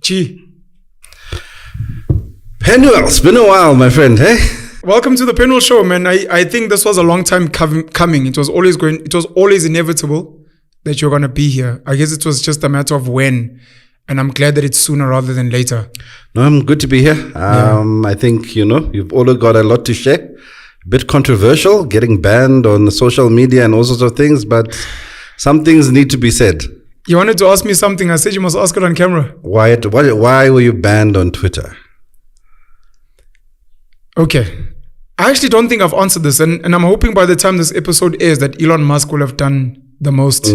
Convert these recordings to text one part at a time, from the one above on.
Gee. Penuel, it's been a while, my friend, hey? Welcome to the Penuel Show, man. I think this was a long time coming. It was always inevitable that you're going to be here. I guess it was just a matter of when. And I'm glad that it's sooner rather than later. No, I'm good to be here. I think, you've all got a lot to share. A bit controversial, getting banned on social media and all sorts of things, but some things need to be said. You wanted to ask me something. I said you must ask it on camera. Why were you banned on Twitter? Okay. I actually don't think I've answered this. And I'm hoping by the time this episode airs that Elon Musk will have done the most.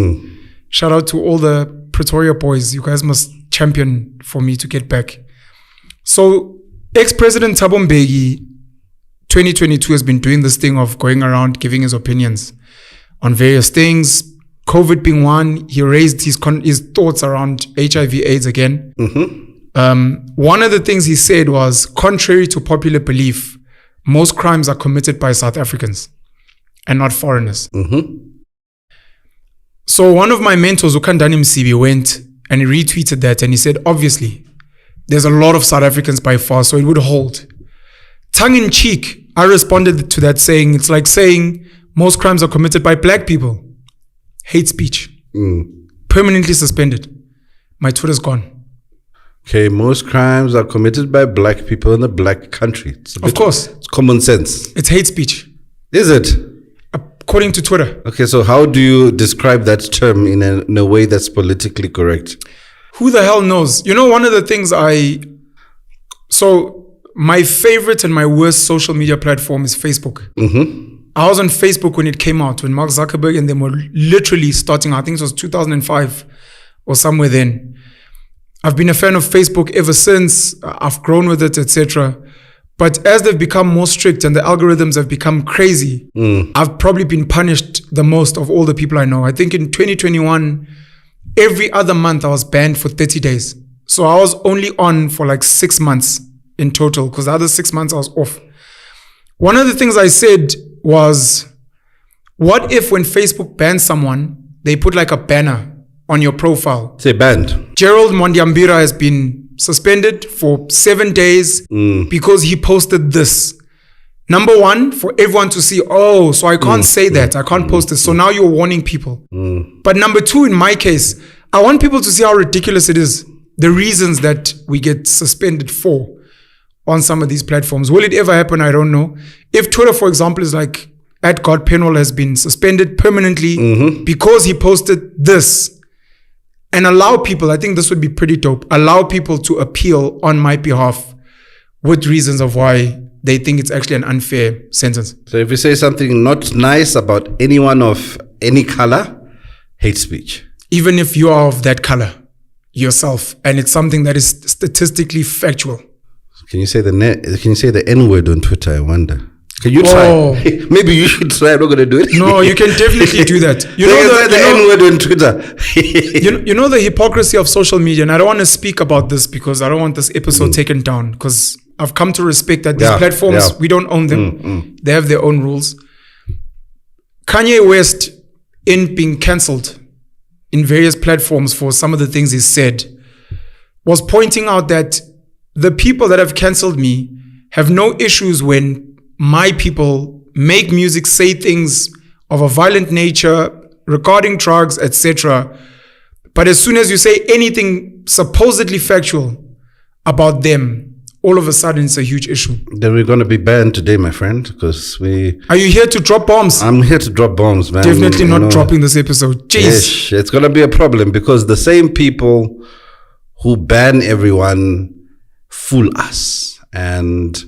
Shout out to all the Pretoria boys. You guys must champion for me to get back. So ex-President Thabo Mbeki 2022 has been doing this thing of going around giving his opinions on various things. COVID being one, he raised his thoughts around HIV/AIDS again. One of the things he said was, contrary to popular belief, most crimes are committed by South Africans and not foreigners. So one of my mentors, Ukandani Msibi, went and he retweeted that and he said, obviously, there's a lot of South Africans by far, so it would hold. Tongue in cheek, I responded to that saying, it's like saying most crimes are committed by black people. Hate speech. Permanently suspended. My Twitter's gone. Okay, most crimes are committed by black people in a black country. Of course. It's common sense. It's hate speech. Is it? According to Twitter. Okay, so how do you describe that term in a way that's politically correct? Who the hell knows? You know, one of the things So my favorite and my worst social media platform is Facebook. I was on Facebook when it came out, when Mark Zuckerberg and them were literally starting, I think it was 2005 or somewhere then. I've been a fan of Facebook ever since. I've grown with it, etc. But as they've become more strict and the algorithms have become crazy, I've probably been punished the most of all the people I know. I think in 2021, every other month I was banned for 30 days. So I was only on for like 6 months in total, because the other 6 months I was off. One of the things I said was, what if when Facebook bans someone, they put like a banner on your profile? Say banned. Gerald Mondiambira has been suspended for 7 days because he posted this. Number one, for everyone to see, so I can't say that. I can't post this. So now you're warning people. But number two, in my case, I want people to see how ridiculous it is. The reasons that we get suspended for on some of these platforms. Will it ever happen? I don't know. If Twitter, for example, is like, @GodPenuel has been suspended permanently because he posted this, and allow people, I think this would be pretty dope, allow people to appeal on my behalf with reasons of why they think it's actually an unfair sentence. So if you say something not nice about anyone of any color, hate speech. Even if you are of that color yourself, and it's something that is statistically factual. Can you say the N-word on Twitter, I wonder? Can you try? Maybe you should try. I'm not going to do it. No, you can definitely do that. You know the N-word on Twitter. you know the hypocrisy of social media, and I don't want to speak about this because I don't want this episode taken down, because I've come to respect that these platforms, we don't own them. They have their own rules. Kanye West, in being cancelled in various platforms for some of the things he said, was pointing out that the people that have cancelled me have no issues when my people make music, say things of a violent nature regarding drugs, etc. But as soon as you say anything supposedly factual about them, all of a sudden it's a huge issue. Then we're going to be banned today, my friend, because we... Are you here to drop bombs? I'm here to drop bombs, man. Definitely not dropping this episode. Jeez. Yes, it's going to be a problem, because the same people who ban everyone fool us. And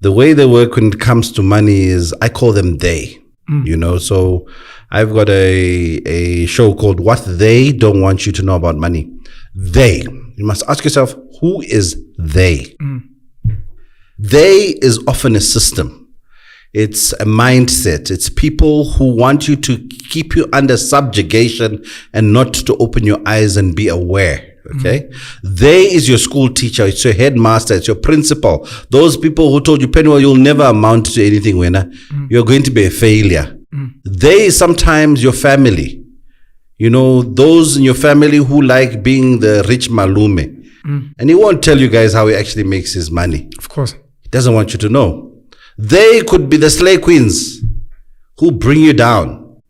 the way they work when it comes to money is, I call them they, so I've got a show called What They Don't Want You to Know About Money. They, you must ask yourself, who is they? They is often a system. It's a mindset. It's people who want you to keep you under subjugation and not to open your eyes and be aware. Okay, they is your school teacher, it's your headmaster, it's your principal. Those people who told you, Penuel, you'll never amount to anything, Wena. You're going to be a failure. They is sometimes your family. You know, those in your family who like being the rich malume. And he won't tell you guys how he actually makes his money. Of course. He doesn't want you to know. They could be the slay queens who bring you down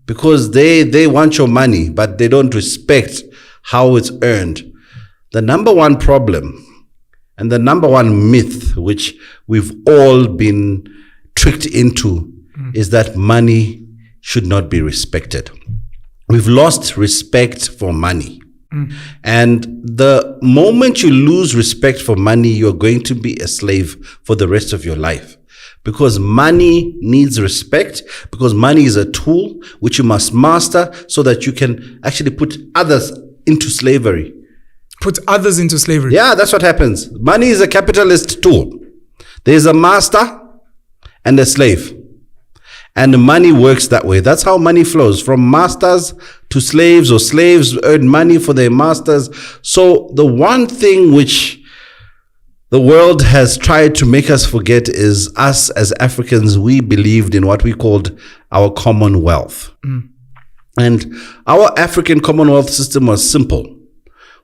because they want your money, but they don't respect how it's earned. The number one problem and the number one myth, which we've all been tricked into, is that money should not be respected. We've lost respect for money. And the moment you lose respect for money, you're going to be a slave for the rest of your life. Because money needs respect, because money is a tool which you must master so that you can actually put others into slavery. Put others into slavery. Yeah, that's what happens. Money is a capitalist tool. There's a master and a slave. And money works that way. That's how money flows, from masters to slaves, or slaves earn money for their masters. So the one thing which the world has tried to make us forget is us as Africans, we believed in what we called our commonwealth. And our African commonwealth system was simple.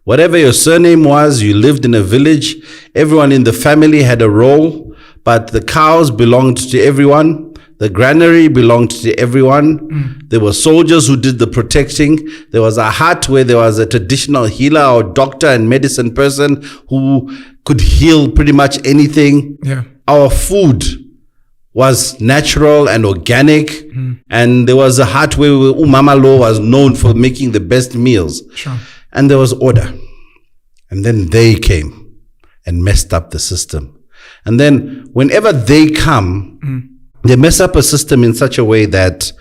Whatever your surname was, you lived in a village, everyone in the family had a role, but the cows belonged to everyone. The granary belonged to everyone. There were soldiers who did the protecting. There was a hut where there was a traditional healer or doctor and medicine person who could heal pretty much anything. Yeah. Our food was natural and organic. And there was a hut where Umama Lo was known for making the best meals. Sure. And there was order. And then they came and messed up the system. And then whenever they come, they mess up a system in such a way that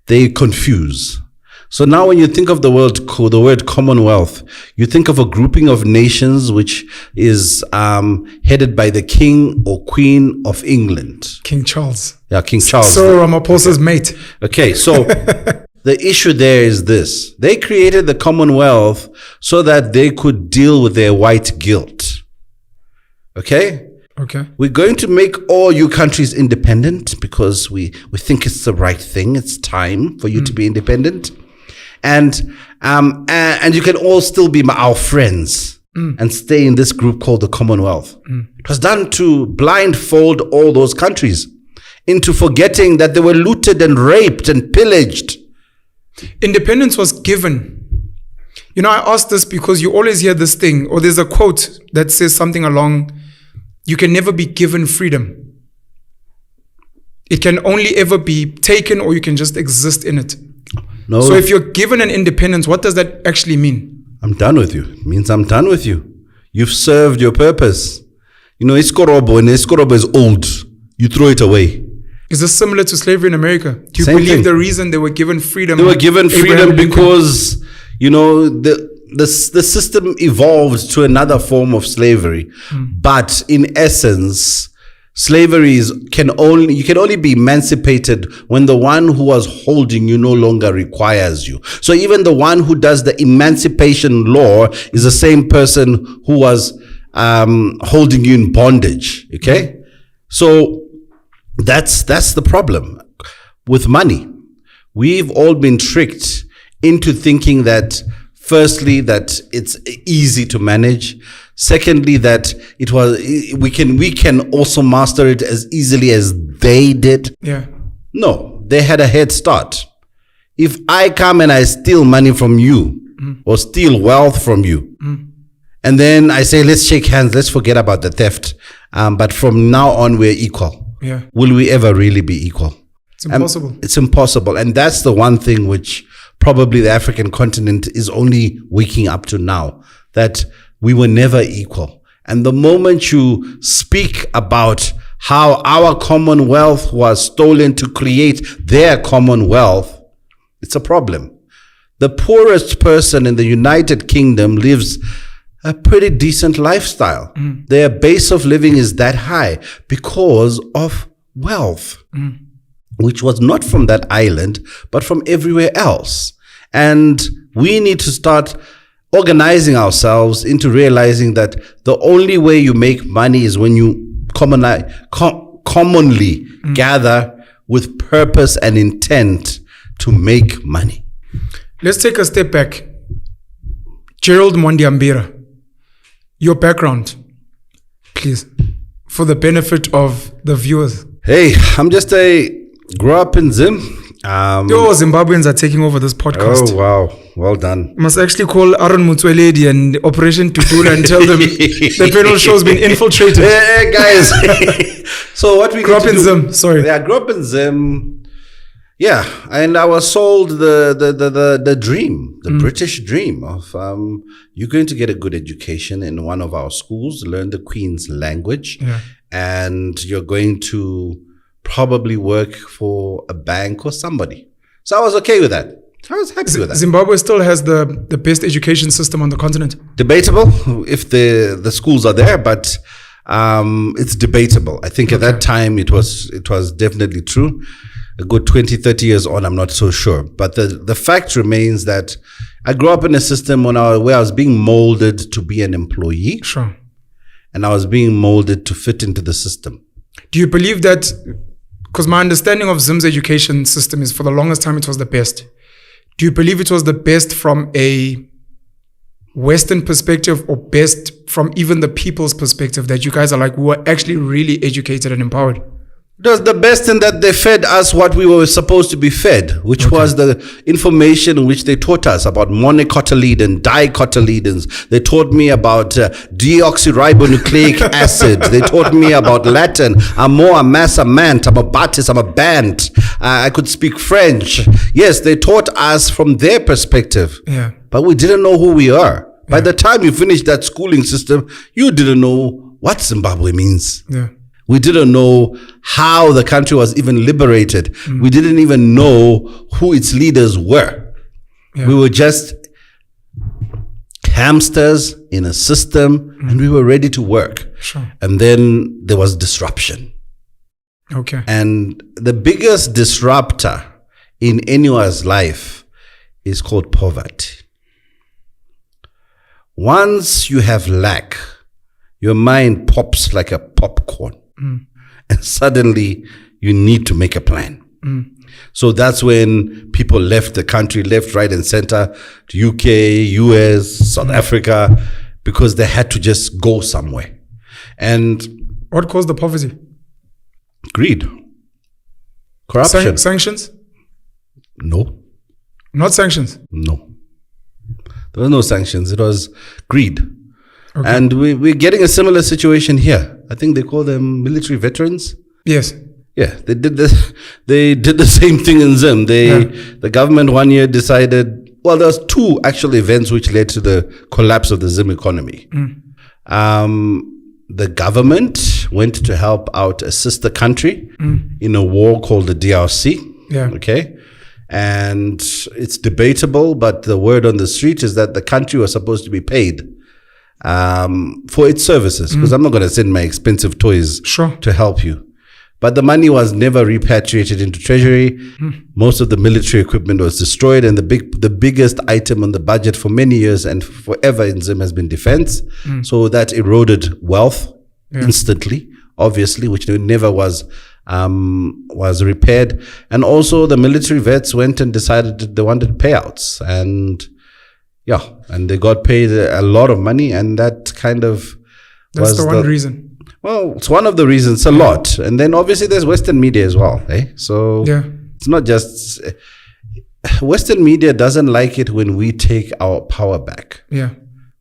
they confuse. So now when you think of the word Commonwealth, you think of a grouping of nations which is headed by the King or Queen of England. King Charles. Yeah, King Charles. So Ramaphosa's mate. Okay, so the issue there is this. They created the Commonwealth so that they could deal with their white guilt. Okay? Okay. We're going to make all you countries independent because we think it's the right thing. It's time for you to be independent. And you can all still be our friends and stay in this group called the Commonwealth. It was done to blindfold all those countries into forgetting that they were looted and raped and pillaged. Independence was given. You know, I asked this because you always hear this thing, or there's a quote that says something along, you can never be given freedom. It can only ever be taken, or you can just exist in it. No. So if you're given an independence, what does that actually mean? I'm done with you. It means I'm done with you. You've served your purpose. You know, Iskorobo, when Iskorobo is old, you throw it away. Is this similar to slavery in America? Do you Same believe thing. the reason they were given freedom? They were given freedom Abraham Lincoln? because, you know, the system evolved to another form of slavery. But in essence, slavery you can only be emancipated when the one who was holding you no longer requires you. So even the one who does the emancipation law is the same person who was holding you in bondage. Okay? So that's the problem with money. We've all been tricked into thinking that, firstly, that it's easy to manage. Secondly, that we can also master it as easily as they did. Yeah. No, they had a head start. If I come and I steal money from you or steal wealth from you, and then I say, let's shake hands, let's forget about the theft. But from now on, we're equal. Yeah. Will we ever really be equal? It's impossible. It's impossible. And that's the one thing which probably the African continent is only waking up to now, that we were never equal. And the moment you speak about how our commonwealth was stolen to create their commonwealth, it's a problem. The poorest person in the United Kingdom lives a pretty decent lifestyle. Their base of living is that high because of wealth, which was not from that island, but from everywhere else. And we need to start organizing ourselves into realizing that the only way you make money is when you commonly gather with purpose and intent to make money. let's take a step back. Gerald Mondiambira, your background, please, for the benefit of the viewers. Hey, grew up in Zim. Yo, Zimbabweans are taking over this podcast. Oh, wow. Well done. Must actually call Aaron Mutweledi and Operation Tutula and tell them the Penuel show's been infiltrated. Hey, guys. So what we grew up in Zim. Sorry. Yeah, I grew up in Zim. Yeah, and I was sold the dream, the British dream of you're going to get a good education in one of our schools, learn the Queen's language, and you're going to probably work for a bank or somebody. So I was okay with that. I was happy with that. Zimbabwe still has the best education system on the continent. Debatable if the schools are there, but it's debatable. I think at that time it was definitely true. A good 20, 30 years on, I'm not so sure. But the fact remains that I grew up in a system where I was being molded to be an employee. Sure. And I was being molded to fit into the system. Do you believe that, because my understanding of Zim's education system is for the longest time it was the best. Do you believe it was the best from a Western perspective or best from even the people's perspective, that you guys are like, we were actually really educated and empowered? It was the best in that they fed us what we were supposed to be fed, which was the information which they taught us about monocotyledon, dicotyledons. They taught me about deoxyribonucleic acid. They taught me about Latin. Amor, amass, amant, I'm a batis, I'm a band. I could speak French. Yes, they taught us from their perspective. Yeah. But we didn't know who we are. By the time you finished that schooling system, you didn't know what Zimbabwe means. Yeah. We didn't know how the country was even liberated. We didn't even know who its leaders were. We were just hamsters in a system, and we were ready to work. Sure. And then there was disruption. Okay. And the biggest disruptor in anyone's life is called poverty. Once you have lack, your mind pops like a popcorn. And suddenly you need to make a plan. So that's when people left the country, left, right, and center to UK, US, South Africa, because they had to just go somewhere. And what caused the poverty? Greed. Corruption. Sanctions? No. Not sanctions? No. There was no sanctions. It was greed. Okay. And we're getting a similar situation here. I think they call them military veterans. Yes. Yeah, they did the same thing in Zim. The government one year decided, well, there was two actual events which led to the collapse of the Zim economy. The government went to help out a sister country in a war called the DRC. Yeah. Okay. And it's debatable, but the word on the street is that the country was supposed to be paid for its services, because I'm not going to send my expensive toys to help you. But the money was never repatriated into treasury. Most of the military equipment was destroyed, and the biggest item on the budget for many years and forever in Zim has been defense. So that eroded wealth instantly, obviously, which never was repaired. And also the military vets went and decided that they wanted payouts, and they got paid a lot of money, and that kind of that's the one reason. Well, it's one of the reasons, a lot. And then obviously there's Western media as well. So it's not just... Western media doesn't like it when we take our power back. Yeah.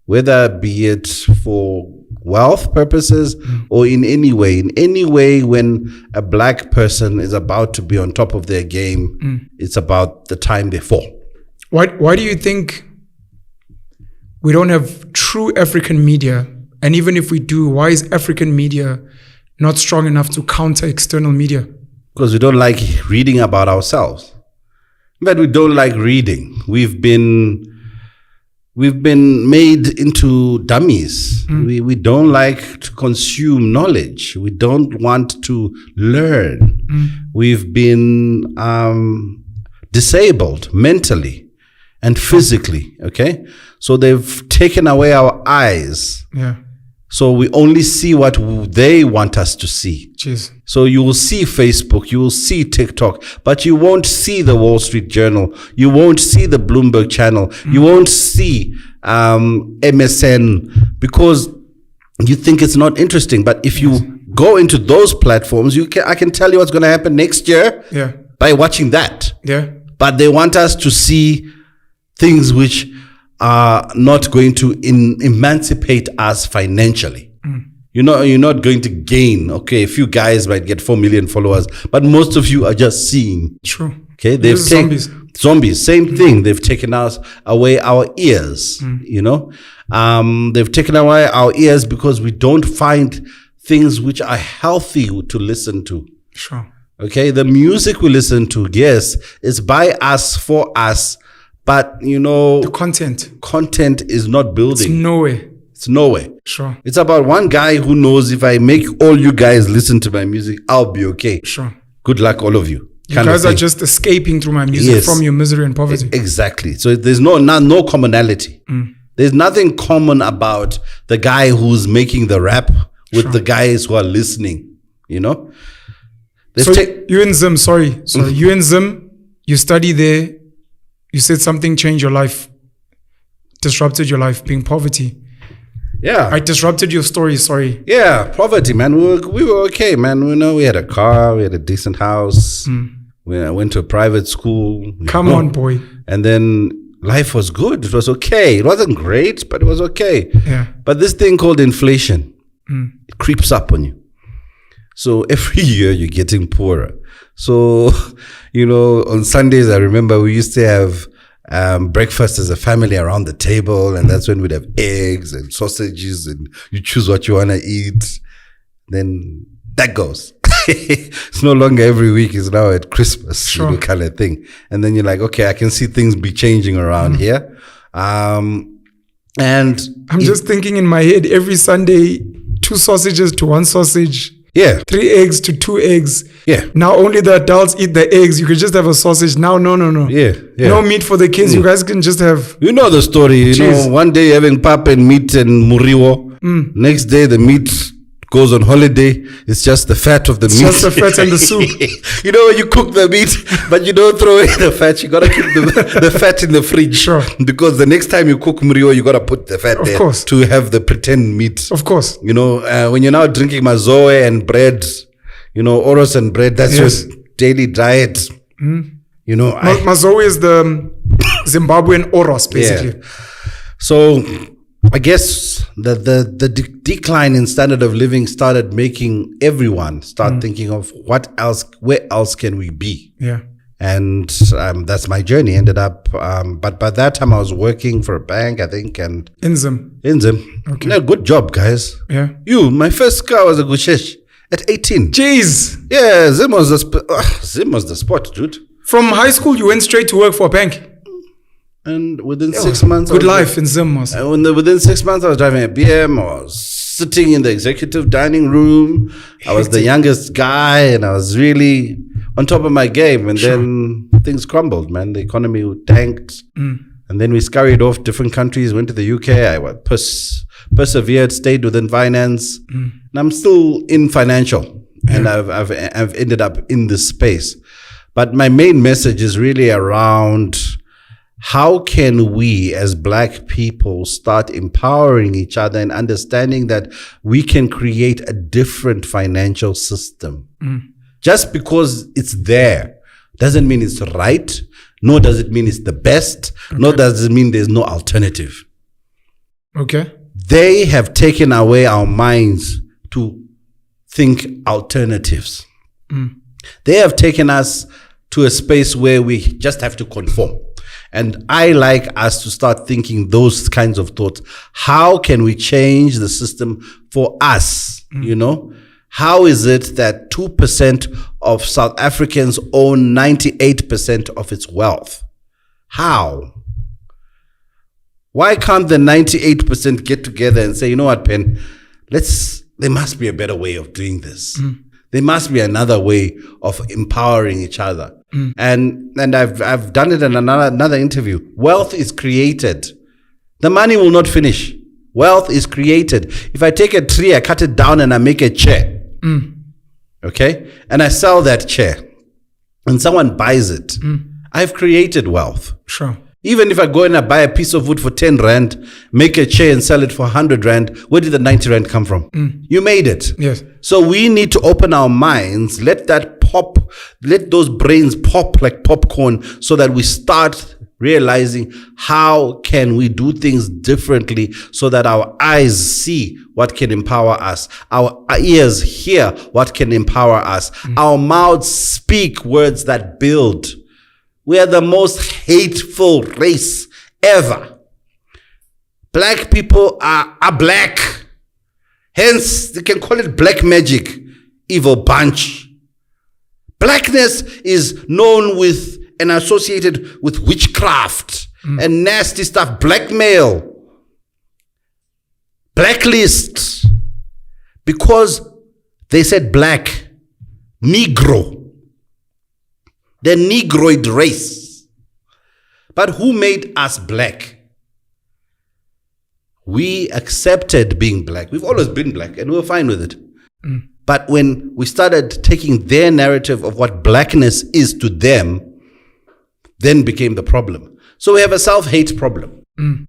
Whether be it for wealth purposes or in any way when a black person is about to be on top of their game, it's about the time they fall. Why do you think we don't have true African media? And even if we do, why is African media not strong enough to counter external media? Because we don't like reading about ourselves. But we don't like reading. We've been made into dummies. We don't like to consume knowledge. We don't want to learn. We've been disabled mentally and physically. Okay, so they've taken away our eyes. Yeah. So we only see what they want us to see. Jeez. So you will see Facebook, you will see TikTok, but you won't see the Wall Street Journal. You won't see the Bloomberg Channel. You won't see MSN because you think it's not interesting. But if you go into those platforms, I can tell you what's going to happen next year by watching that. Yeah. But they want us to see things which are not going to emancipate us financially. You're not going to gain. Okay, a few guys might get 4 million followers, but most of you are just seeing. True. Okay, they've taken zombies. Same thing. They've taken away our ears. They've taken away our ears because we don't find things which are healthy to listen to. Sure. Okay, the music we listen to, yes, is by us, for us, but the content is not building. It's nowhere. Sure. It's about one guy who knows if I make all you guys listen to my music, I'll be okay. Sure. Good luck, all of you. You guys are just escaping through my music from your misery and poverty. Exactly. So there's no commonality. There's nothing common about the guy who's making the rap with the guys who are listening. So you in Zim, you in Zim, you study there. You said something changed your life, disrupted your life, being poverty. Yeah. I disrupted your story, sorry. Yeah, poverty, man. We were okay, man. We had a car, we had a decent house. I went to a private school. Come on, boy. And then life was good. It was okay. It wasn't great, but it was okay. Yeah. But this thing called inflation, it creeps up on you. So every year you're getting poorer. So, on Sundays, I remember we used to have breakfast as a family around the table, and that's when we'd have eggs and sausages, and you choose what you want to eat. Then that goes. It's no longer every week. It's now at Christmas, kind of thing. And then you're like, okay, I can see things be changing around here. And I'm just thinking in my head, every Sunday, 2 sausages to 1 sausage. Yeah. 3 eggs to 2 eggs. Yeah. Now only the adults eat the eggs. You could just have a sausage. Now, no. Yeah. No meat for the kids. You guys can just have. You know the story. One day having pap and meat and muriwo. Next day the meat goes on holiday. It's just the fat of the meat. Just the fat and the soup. You cook the meat, but you don't throw away the fat. You gotta keep the fat in the fridge. Sure. Because the next time you cook muriwo, you gotta put the fat there to have the pretend meat. Of course. When you're now drinking mazoe and bread, oros and bread, that's your daily diet. Mazoe is the Zimbabwean oros, basically. Yeah. So I guess the decline in standard of living started making everyone start thinking of where else can we be? Yeah. And that's my journey. Ended up, but by that time I was working for a bank, I think, and in Zim. Okay. No, good job, guys. Yeah. My first car was a Gushesh at 18. Jeez. Yeah, Zim was the spot, dude. From high school, you went straight to work for a bank. And within 6 months... Good life in Zim. Within 6 months, I was driving a BM. I was sitting in the executive dining room. I was the youngest guy, and I was really on top of my game. And then things crumbled, man. The economy tanked. And then we scurried off different countries, went to the UK. I persevered, stayed within finance. And I'm still in financial. And I've ended up in this space. But my main message is really around... how can we as Black people start empowering each other and understanding that we can create a different financial system? Just because it's there doesn't mean it's right, nor does it mean it's the best, nor does it mean there's no alternative. Okay. They have taken away our minds to think alternatives. They have taken us to a space where we just have to conform. And I like us to start thinking those kinds of thoughts. How can we change the system for us? How is it that 2% of South Africans own 98% of its wealth? How? Why can't the 98% get together and say, you know what, Pen, there must be a better way of doing this. There must be another way of empowering each other. And I've done it in another interview. Wealth is created. The money will not finish. Wealth is created. If I take a tree, I cut it down and I make a chair. Okay? And I sell that chair. And someone buys it. I've created wealth. Sure. Even if I go and I buy a piece of wood for 10 rand, make a chair and sell it for 100 rand, where did the 90 rand come from? You made it. Yes. So we need to open our minds, let that pop, let those brains pop like popcorn so that we start realizing how can we do things differently so that our eyes see what can empower us, our ears hear what can empower us, our mouths speak words that build. We are the most hateful race ever. Black people are black. Hence, they can call it black magic, evil bunch. Blackness is known with and associated with witchcraft and nasty stuff, blackmail, blacklist, because they said black, Negro. The Negroid race. But who made us black? We accepted being black. We've always been black and we were fine with it. But when we started taking their narrative of what blackness is to them, then became the problem. So we have a self-hate problem.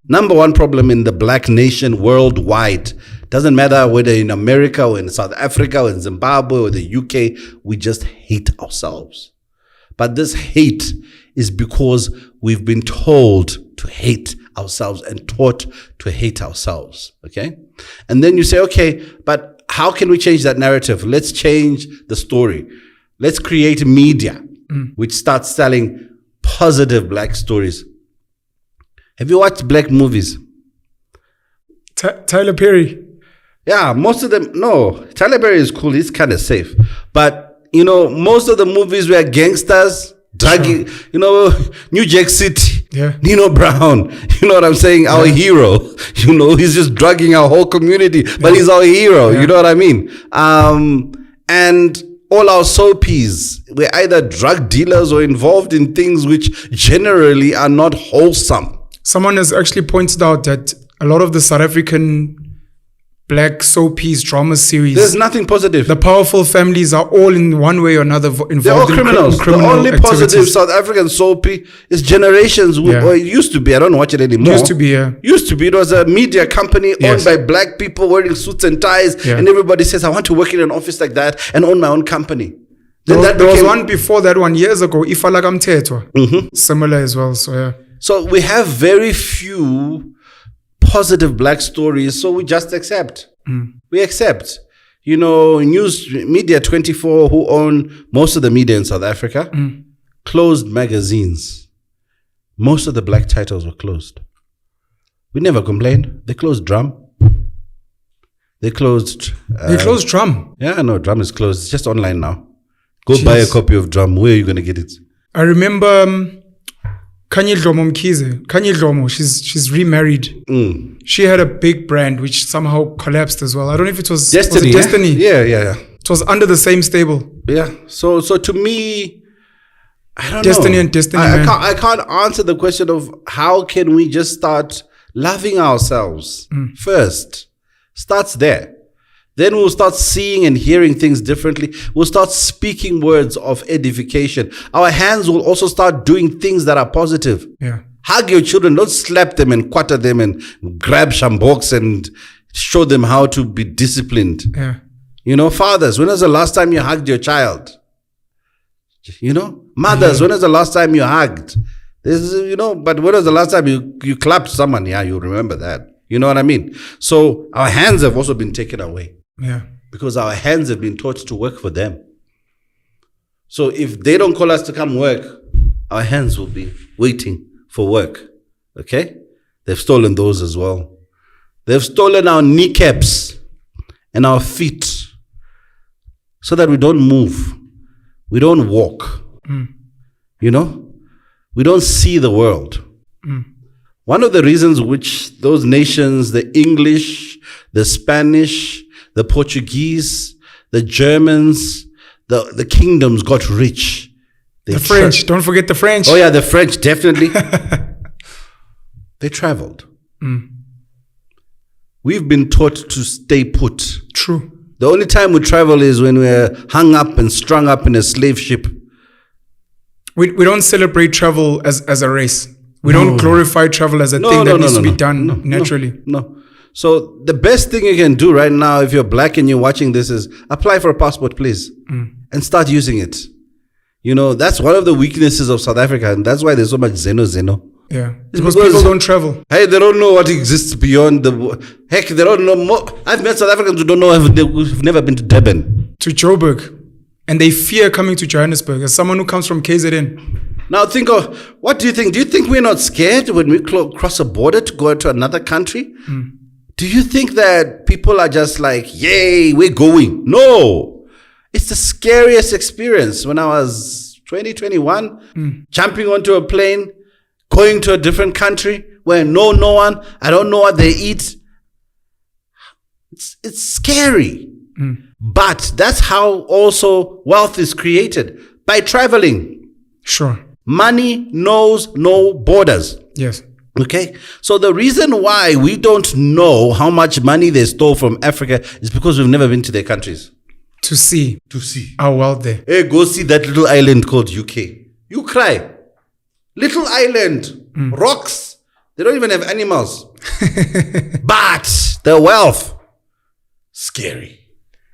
Number one problem in the black nation worldwide. Doesn't matter whether in America or in South Africa or in Zimbabwe or the UK, we just hate ourselves. But this hate is because we've been told to hate ourselves and taught to hate ourselves. Okay? And then you say, okay, but how can we change that narrative? Let's change the story. Let's create media which starts selling positive black stories. Have you watched black movies? Tyler Perry. Yeah, most of them. No, Tyler Perry is cool. He's kind of safe. But you know, most of the movies were gangsters, drugging, you know, New Jack City, Nino Brown, you know what I'm saying? Our hero, you know, he's just drugging our whole community, but he's our hero, you know what I mean? And all our soapies were either drug dealers or involved in things which generally are not wholesome. Someone has actually pointed out that a lot of the South African black soapies, drama series, there's nothing positive. The powerful families are all in one way or another involved. They're all criminals. The only activities. Positive South African soapy is Generations. Or it used to be. I don't watch it anymore. Used to be, yeah. Used to be. It was a media company owned by black people wearing suits and ties. And everybody says, I want to work in an office like that and own my own company. There was one before that one years ago, Ifalagam Tetwa. Similar as well. So, yeah. So we have very few positive black stories, so we just accept. We accept. You know, News Media 24, who own most of the media in South Africa, closed magazines. Most of the black titles were closed. We never complained. They closed Drum. They closed Drum? Yeah, no, Drum is closed. It's just online now. Go buy a copy of Drum. Where are you going to get it? I remember Kanye Dlomo Mkhize. Kanye Dlomo, she's remarried. She had a big brand which somehow collapsed as well. I don't know if it was Destiny. Was it Destiny? Yeah. It was under the same stable. Yeah. So to me, I don't Destiny know. And Destiny. I can't answer the question of how can we just start loving ourselves first. Starts there. Then we'll start seeing and hearing things differently. We'll start speaking words of edification. Our hands will also start doing things that are positive. Yeah. Hug your children. Don't slap them and quarter them and grab shamboks and show them how to be disciplined. Yeah. You know, fathers, when was the last time you hugged your child? You know, mothers, when was the last time you hugged? But when was the last time you clapped someone? Yeah, you remember that. You know what I mean? So our hands have also been taken away. Yeah. Because our hands have been taught to work for them. So if they don't call us to come work, our hands will be waiting for work. Okay? They've stolen those as well. They've stolen our kneecaps and our feet so that we don't move. We don't walk. You know? We don't see the world. One of the reasons which those nations, the English, the Spanish, the Portuguese, the Germans, the kingdoms got rich. The French. Don't forget the French. Oh, yeah, the French, definitely. They traveled. we've been taught to stay put. True. The only time we travel is when we're hung up and strung up in a slave ship. We don't celebrate travel as a race. We don't glorify travel as a thing that needs to be done naturally. No. So the best thing you can do right now, if you're black and you're watching this, is apply for a passport, please, and start using it. You know, that's one of the weaknesses of South Africa, and that's why there's so much Zeno. Yeah, because people don't travel. Hey, they don't know what exists beyond the... Heck, they don't know more. I've met South Africans who don't know who've never been to Durban. To Joburg. And they fear coming to Johannesburg. As someone who comes from KZN. Now think of, what do you think? Do you think we're not scared when we cross a border to go to another country? Do you think that people are just like, yay, we're going? No. It's the scariest experience. When I was 21, jumping onto a plane, going to a different country where I know no one, I don't know what they eat. It's scary. But that's how also wealth is created, by traveling. Sure. Money knows no borders. Yes. Okay. So the reason why we don't know how much money they stole from Africa is because we've never been to their countries. To see our wealth there. Hey, go see that little island called UK. You cry. Little island. Rocks. They don't even have animals. But the wealth. Scary.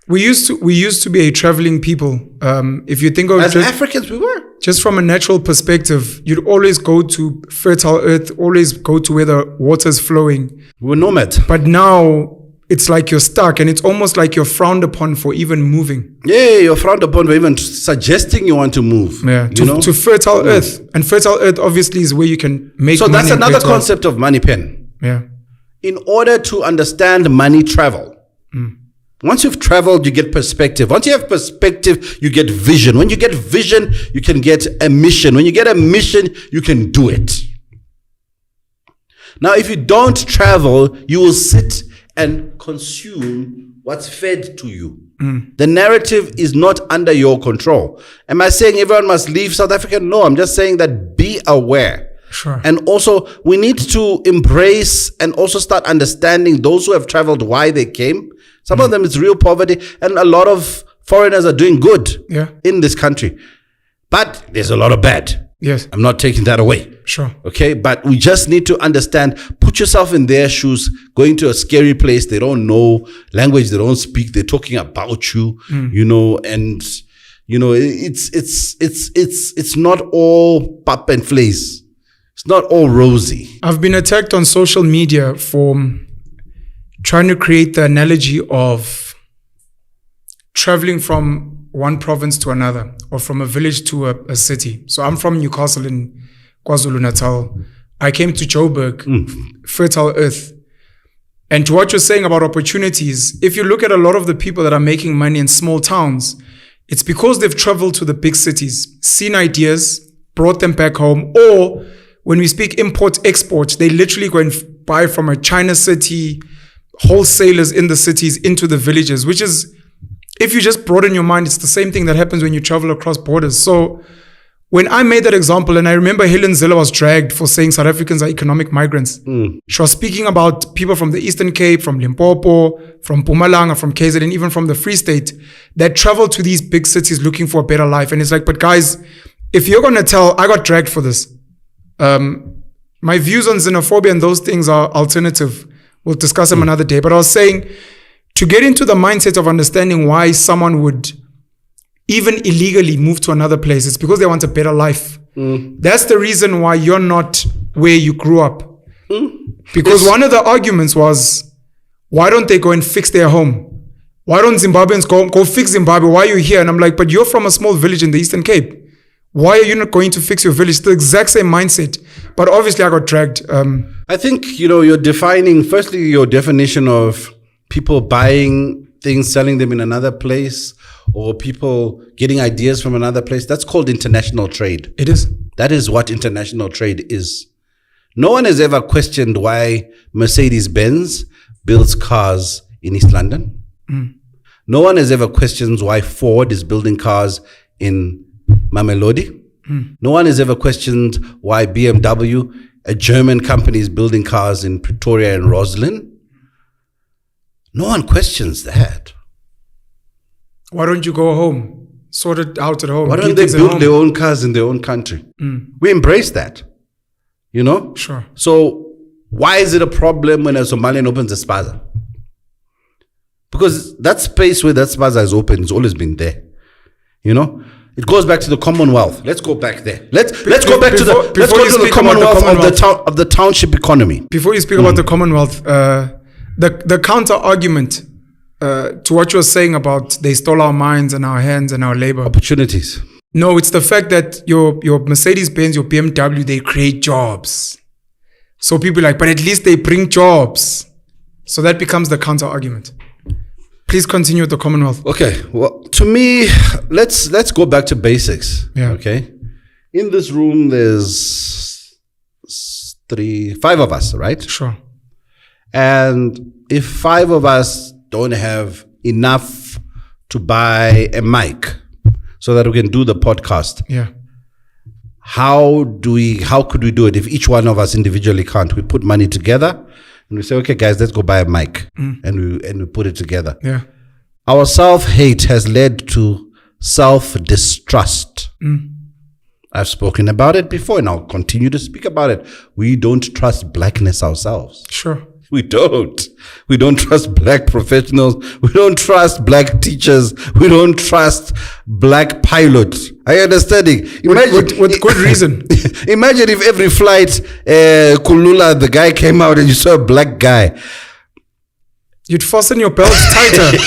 We used to be a traveling people. If you think of as Africans, we were. Just from a natural perspective, you'd always go to fertile earth, always go to where the water's flowing. We were nomads. But now it's like you're stuck, and it's almost like you're frowned upon for even moving. Yeah, you're frowned upon for even suggesting you want to move. Yeah, to fertile earth. And fertile earth obviously is where you can make money. So that's another concept of money pen. Yeah. In order to understand money travel, once you've traveled, you get perspective. Once you have perspective, you get vision. When you get vision, you can get a mission. When you get a mission, you can do it. Now, if you don't travel, you will sit and consume what's fed to you. The narrative is not under your control. Am I saying everyone must leave South Africa? No, I'm just saying that be aware. Sure. And also, we need to embrace and also start understanding those who have traveled, why they came. Some of them it's real poverty, and a lot of foreigners are doing good in this country. But there's a lot of bad. Yes. I'm not taking that away. Sure. Okay, but we just need to understand, put yourself in their shoes, going to a scary place, they don't know language, they don't speak, they're talking about you, you know, and you know, it's not all pap and flays. It's not all rosy. I've been attacked on social media for trying to create the analogy of traveling from one province to another, or from a village to a city. So I'm from Newcastle in KwaZulu-Natal. I came to Joburg, fertile earth. And to what you're saying about opportunities, if you look at a lot of the people that are making money in small towns, it's because they've traveled to the big cities, seen ideas, brought them back home, or when we speak import-export, they literally go and buy from a China city, wholesalers in the cities into the villages, which is, if you just broaden your mind, it's the same thing that happens when you travel across borders. So when I made that example, and I remember Helen Zille was dragged for saying South Africans are economic migrants. She was speaking about people from the Eastern Cape, from Limpopo, from Mpumalanga, from KZN, and even from the Free State that travel to these big cities looking for a better life. And it's like, but guys, if you're going to tell, I got dragged for this. My views on xenophobia and those things are alternative. We'll discuss them another day. But I was saying, to get into the mindset of understanding why someone would even illegally move to another place, it's because they want a better life. That's the reason why you're not where you grew up. Because one of the arguments was, why don't they go and fix their home? Why don't Zimbabweans go fix Zimbabwe? Why are you here? And I'm like, but you're from a small village in the Eastern Cape. Why are you not going to fix your village? It's the exact same mindset. But obviously I got dragged. I think, you're defining, firstly, your definition of people buying things, selling them in another place, or people getting ideas from another place. That's called international trade. It is. That is what international trade is. No one has ever questioned why Mercedes-Benz builds cars in East London. No one has ever questioned why Ford is building cars in Mamelodi. No one has ever questioned why BMW, a German company, is building cars in Pretoria and Roslyn. No one questions that. Why don't you go home? Sort it out at home. Why don't they build their own cars in their own country? We embrace that. You know? Sure. So why is it a problem when a Somalian opens a spaza? Because that space where that spaza is open has always been there. You know? It goes back to the Commonwealth. Let's go back there. Let's go back to the Commonwealth of the township economy. Before you speak about the Commonwealth, the counter argument to what you're saying about they stole our minds and our hands and our labor. Opportunities. No, it's the fact that your Mercedes-Benz, your BMW, they create jobs. So people are like, but at least they bring jobs. So that becomes the counter argument. Please continue with the Commonwealth. Okay. Well, to me, let's go back to basics. Yeah. Okay. In this room, there's 5 of us, right? Sure. And if 5 of us don't have enough to buy a mic so that we can do the podcast, yeah, how could we do it if each one of us individually can't? We put money together and we say, okay, guys, let's go buy a mic, and we put it together. Yeah. Our self-hate has led to self-distrust. I've spoken about it before and I'll continue to speak about it. We don't trust blackness ourselves. Sure. We don't. We don't trust black professionals. We don't trust black teachers. We don't trust black pilots. Are you understanding? Imagine, with good reason. Imagine if every flight, Kulula, the guy came out and you saw a black guy. You'd fasten your belts tighter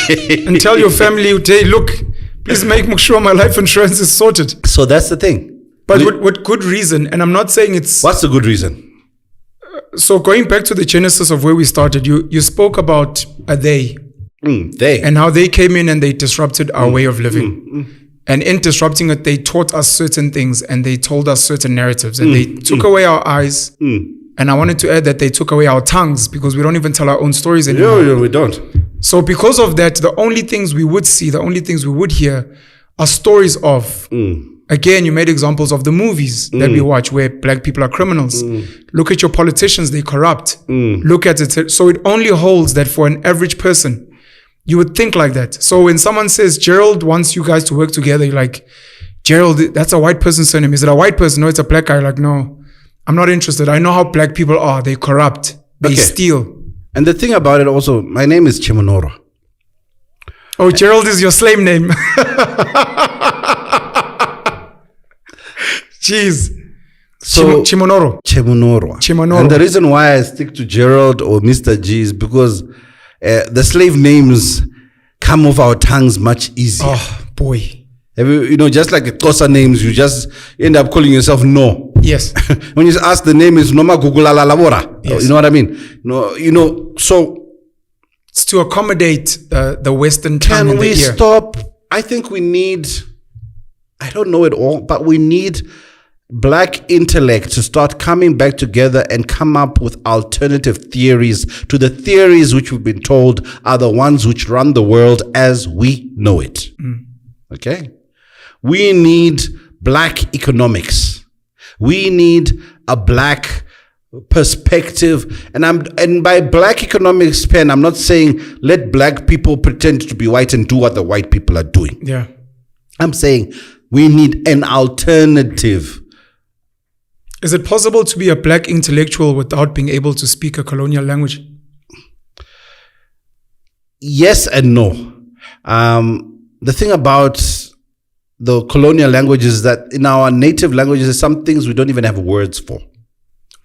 and tell your family, hey, look, please make sure my life insurance is sorted. So that's the thing. But with good reason. And I'm not saying it's... What's the good reason? So going back to the genesis of where we started, you spoke about they. They. And how they came in and they disrupted our way of living. And in disrupting it, they taught us certain things and they told us certain narratives. And they took away our eyes. And I wanted to add that they took away our tongues because we don't even tell our own stories anymore. No, we don't. So because of that, the only things we would see, the only things we would hear are stories of... Again, you made examples of the movies that we watch where black people are criminals. Look at your politicians, they corrupt. Look at it. So it only holds that for an average person, you would think like that. So when someone says, Gerald wants you guys to work together, you're like, Gerald, that's a white person's surname. Is it a white person? No, it's a black guy. You're like, no, I'm not interested. I know how black people are. They corrupt. They steal. And the thing about it also, my name is Chimonoro. Oh, Gerald is your slave name. Jeez. So, Chimonoro. And the reason why I stick to Gerald or Mr. G is because the slave names come off our tongues much easier. Oh, boy. Just like the Xhosa names, you just end up calling yourself No. Yes. When you ask the name is Noma Gugulala Labora. Yes. You know what I mean? No, so... It's to accommodate the Western tongue in the ear. Can we stop? I think we need... I don't know it all, but we need... black intellect to start coming back together and come up with alternative theories to the theories which we've been told are the ones which run the world as we know it. Okay? We need black economics. We need a black perspective. And by black economics pen, I'm not saying let black people pretend to be white and do what the white people are doing. Yeah. I'm saying we need an alternative. Is it possible to be a black intellectual without being able to speak a colonial language? Yes and no. The thing about the colonial languages is that in our native languages, there's some things we don't even have words for.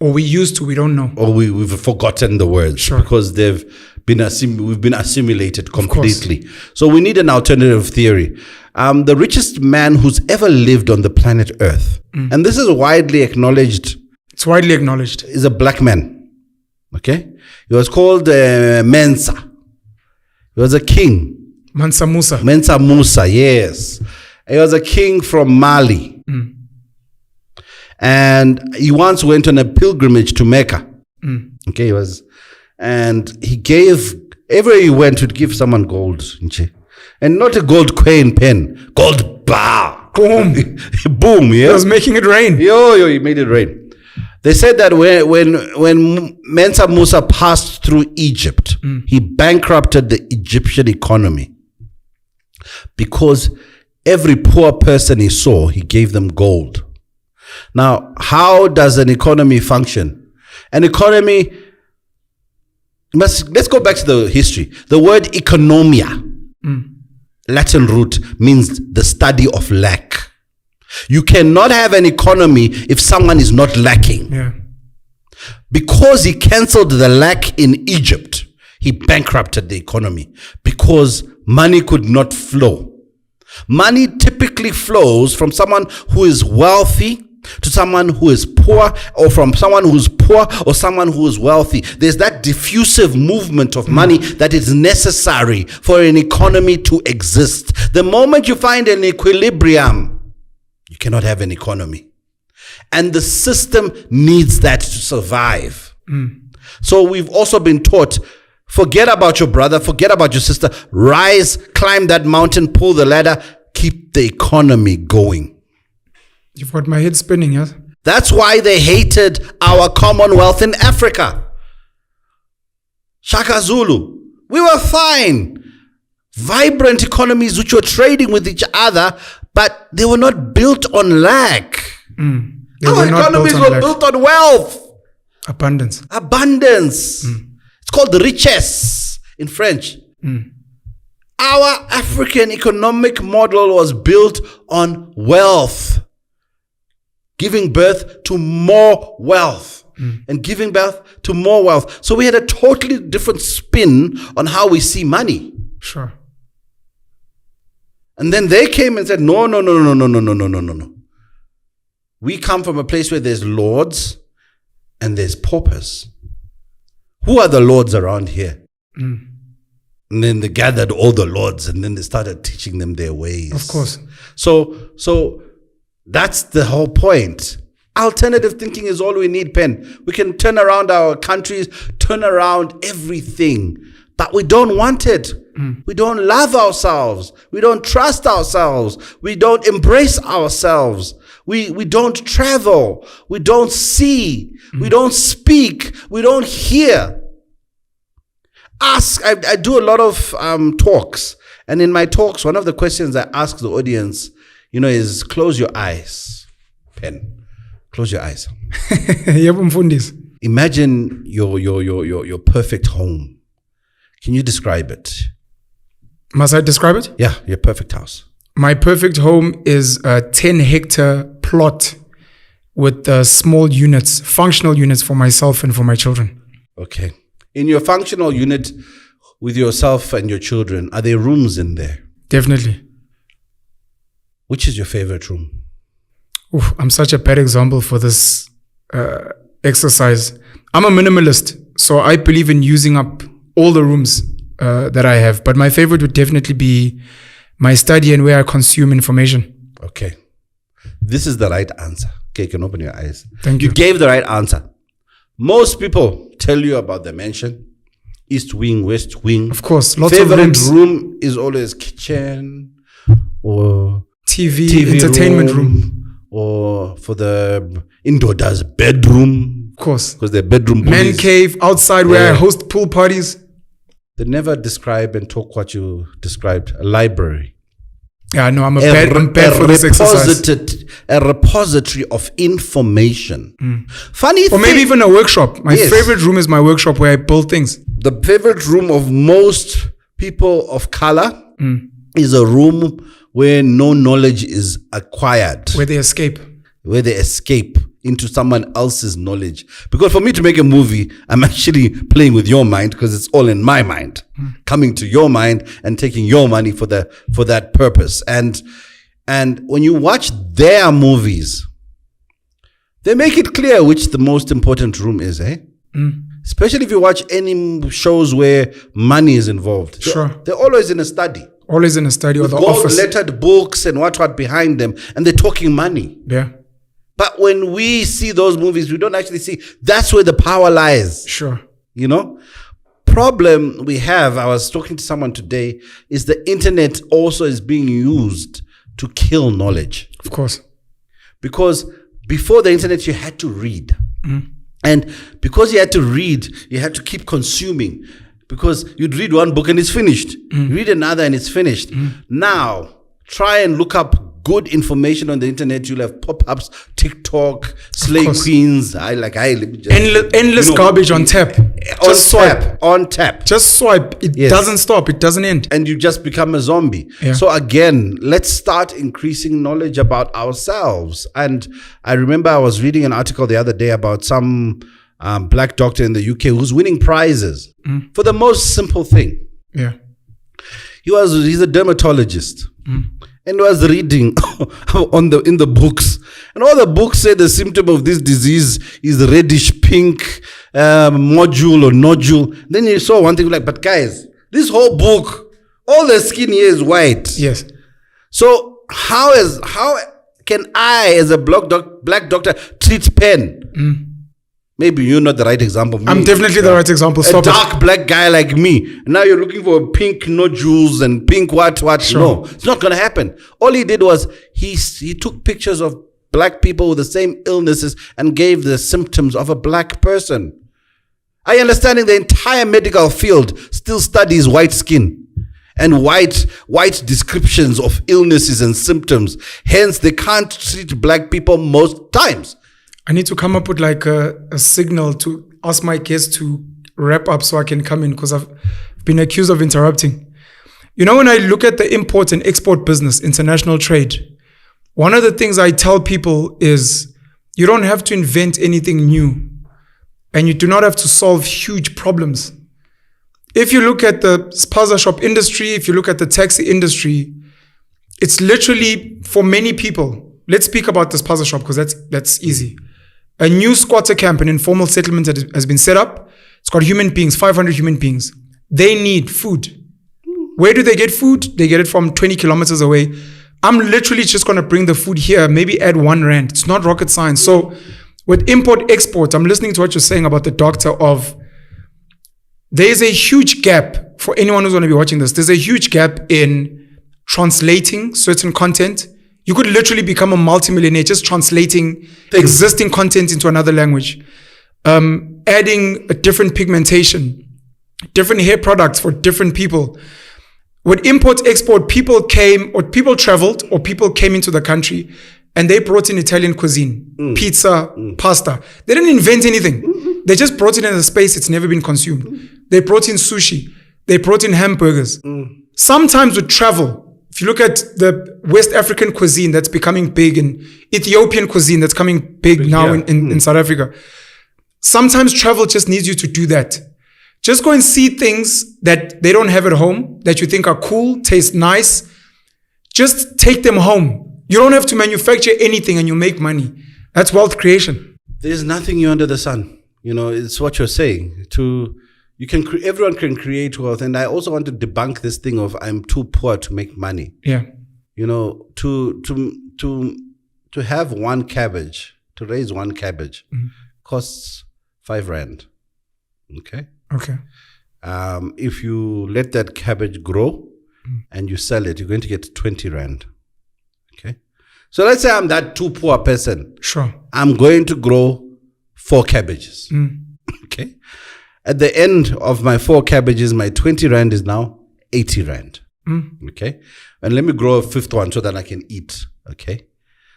Or we used to, we don't know. Or we've forgotten the words. Sure. Because we've been assimilated completely. So we need an alternative theory. The richest man who's ever lived on the planet Earth, and this is widely acknowledged. It's widely acknowledged. Is a black man. Okay? He was called Mensa. He was a king. Mansa Musa. Mensa Musa, yes. He was a king from Mali. And he once went on a pilgrimage to Mecca. Okay, and he gave, everywhere he went, he'd give someone gold. And not a gold coin pen, gold bar. Boom. Boom, yeah. He was making it rain. He made it rain. They said that when Mensa Musa passed through Egypt, he bankrupted the Egyptian economy because every poor person he saw, he gave them gold. Now, how does an economy function? An economy, let's go back to the history. The word economia, Latin root, means the study of lack. You cannot have an economy if someone is not lacking. Yeah. Because he cancelled the lack in Egypt, he bankrupted the economy because money could not flow. Money typically flows from someone who is wealthy to someone who is poor, or from someone who is poor or someone who is wealthy. There's that diffusive movement of money that is necessary for an economy to exist. The moment you find an equilibrium, you cannot have an economy. And the system needs that to survive. So we've also been taught, forget about your brother, forget about your sister, rise, climb that mountain, pull the ladder, keep the economy going. You've got my head spinning, yes? That's why they hated our Commonwealth in Africa. Shaka Zulu, we were fine. Vibrant economies which were trading with each other, but they were not built on lack. Our economies were built on wealth. Abundance. It's called the richesse in French. Our African economic model was built on wealth. Giving birth to more wealth and giving birth to more wealth. So we had a totally different spin on how we see money. Sure. And then they came and said, no. We come from a place where there's lords and there's paupers. Who are the lords around here? And then they gathered all the lords and then they started teaching them their ways. Of course. So that's the whole point. Alternative thinking is all we need, Pen. We can turn around our countries, turn around everything, but we don't want it. We don't love ourselves. We don't trust ourselves. We don't embrace ourselves. We don't travel. We don't see. We don't speak. We don't hear. I do a lot of talks. And in my talks, one of the questions I ask the audience, is close your eyes. Pen, close your eyes. Imagine your perfect home. Can you describe it? Must I describe it? Yeah, your perfect house. My perfect home is a 10-hectare plot with small units, functional units for myself and for my children. Okay. In your functional unit with yourself and your children, are there rooms in there? Definitely. Which is your favorite room? Oof, I'm such a bad example for this exercise. I'm a minimalist, so I believe in using up all the rooms that I have. But my favorite would definitely be my study and where I consume information. Okay. This is the right answer. Okay, you can open your eyes. Thank you. You gave the right answer. Most people tell you about the mansion, East Wing, West Wing. Of course, lots favorite of rooms. Room is always kitchen or TV entertainment room. Or for the indoors bedroom. Of course. Because they're bedroom Man bullies. cave outside where I host pool parties. They never describe and talk what you described. A library. Yeah, no, I'm bad for this exercise. A repository of information. Funny thing. Or maybe even a workshop. My favorite room is my workshop where I build things. The favorite room of most people of color is a room where no knowledge is acquired. Where they escape. Where they escape into someone else's knowledge. Because for me to make a movie, I'm actually playing with your mind because it's all in my mind. Coming to your mind and taking your money for that purpose. And when you watch their movies, they make it clear which the most important room is, eh? Especially if you watch any shows where money is involved. Sure. They're always in a study. Always in a study or the gold office. lettered books and what behind them, and they're talking money. Yeah. But when we see those movies, we don't actually see that's where the power lies. Sure. Problem we have, I was talking to someone today, is the internet also is being used to kill knowledge. Of course. Because before the internet, you had to read. And because you had to read, you had to keep consuming. Because you'd read one book and it's finished. You read another and it's finished. Now, try and look up good information on the internet. You'll have pop-ups, TikTok, slay queens. Endless garbage on tap. On tap. Just swipe. It doesn't stop. It doesn't end. And you just become a zombie. Yeah. So again, let's start increasing knowledge about ourselves. And I remember I was reading an article the other day about some black doctor in the UK who's winning prizes for the most simple thing. Yeah. He's a dermatologist. And was reading in the books, and all the books say the symptom of this disease is reddish pink nodule. Then you saw one thing like, but guys, this whole book, all the skin here is white. Yes. So how can I, as a black doctor, treat pen? Maybe you're not the right example. I'm definitely the right example. Stop a dark black guy like me. Now you're looking for pink nodules and pink what? Sure. No, it's not going to happen. All he did was he took pictures of black people with the same illnesses and gave the symptoms of a black person. I understanding the entire medical field still studies white skin and white descriptions of illnesses and symptoms. Hence, they can't treat black people most times. I need to come up with like a signal to ask my guests to wrap up so I can come in, because I've been accused of interrupting. You know, when I look at the import and export business, international trade, one of the things I tell people is you don't have to invent anything new, and you do not have to solve huge problems. If you look at the spaza shop industry, if you look at the taxi industry, it's literally for many people. Let's speak about the spaza shop because that's easy. A new squatter camp, an informal settlement that has been set up. It's got human beings, 500 human beings. They need food. Where do they get food? They get it from 20 kilometers away. I'm literally just going to bring the food here, maybe add R1. It's not rocket science. So with import-export, I'm listening to what you're saying about the doctor of, there's a huge gap for anyone who's going to be watching this. There's a huge gap in translating certain content. You could literally become a multimillionaire just translating existing content into another language. Adding a different pigmentation, different hair products for different people. With import-export, people traveled or people came into the country and they brought in Italian cuisine, pizza, pasta. They didn't invent anything. They just brought it in a space it's never been consumed. They brought in sushi. They brought in hamburgers. Sometimes with travel, if you look at the West African cuisine that's becoming big and Ethiopian cuisine that's coming big now in South Africa, sometimes travel just needs you to do that. Just go and see things that they don't have at home that you think are cool, taste nice. Just take them home. You don't have to manufacture anything and you make money. That's wealth creation. There's nothing new under the sun. You know, it's what you're saying. Everyone can create wealth. And I also want to debunk this thing of I'm too poor to make money. Yeah. You know, to have one cabbage, to raise one cabbage costs 5 rand. Okay. If you let that cabbage grow and you sell it, you're going to get 20 rand. Okay. So let's say I'm that too poor person. Sure. I'm going to grow 4 cabbages. Okay. At the end of my 4 cabbages, my 20 rand is now 80 rand. Okay. And let me grow a 5th one so that I can eat. Okay.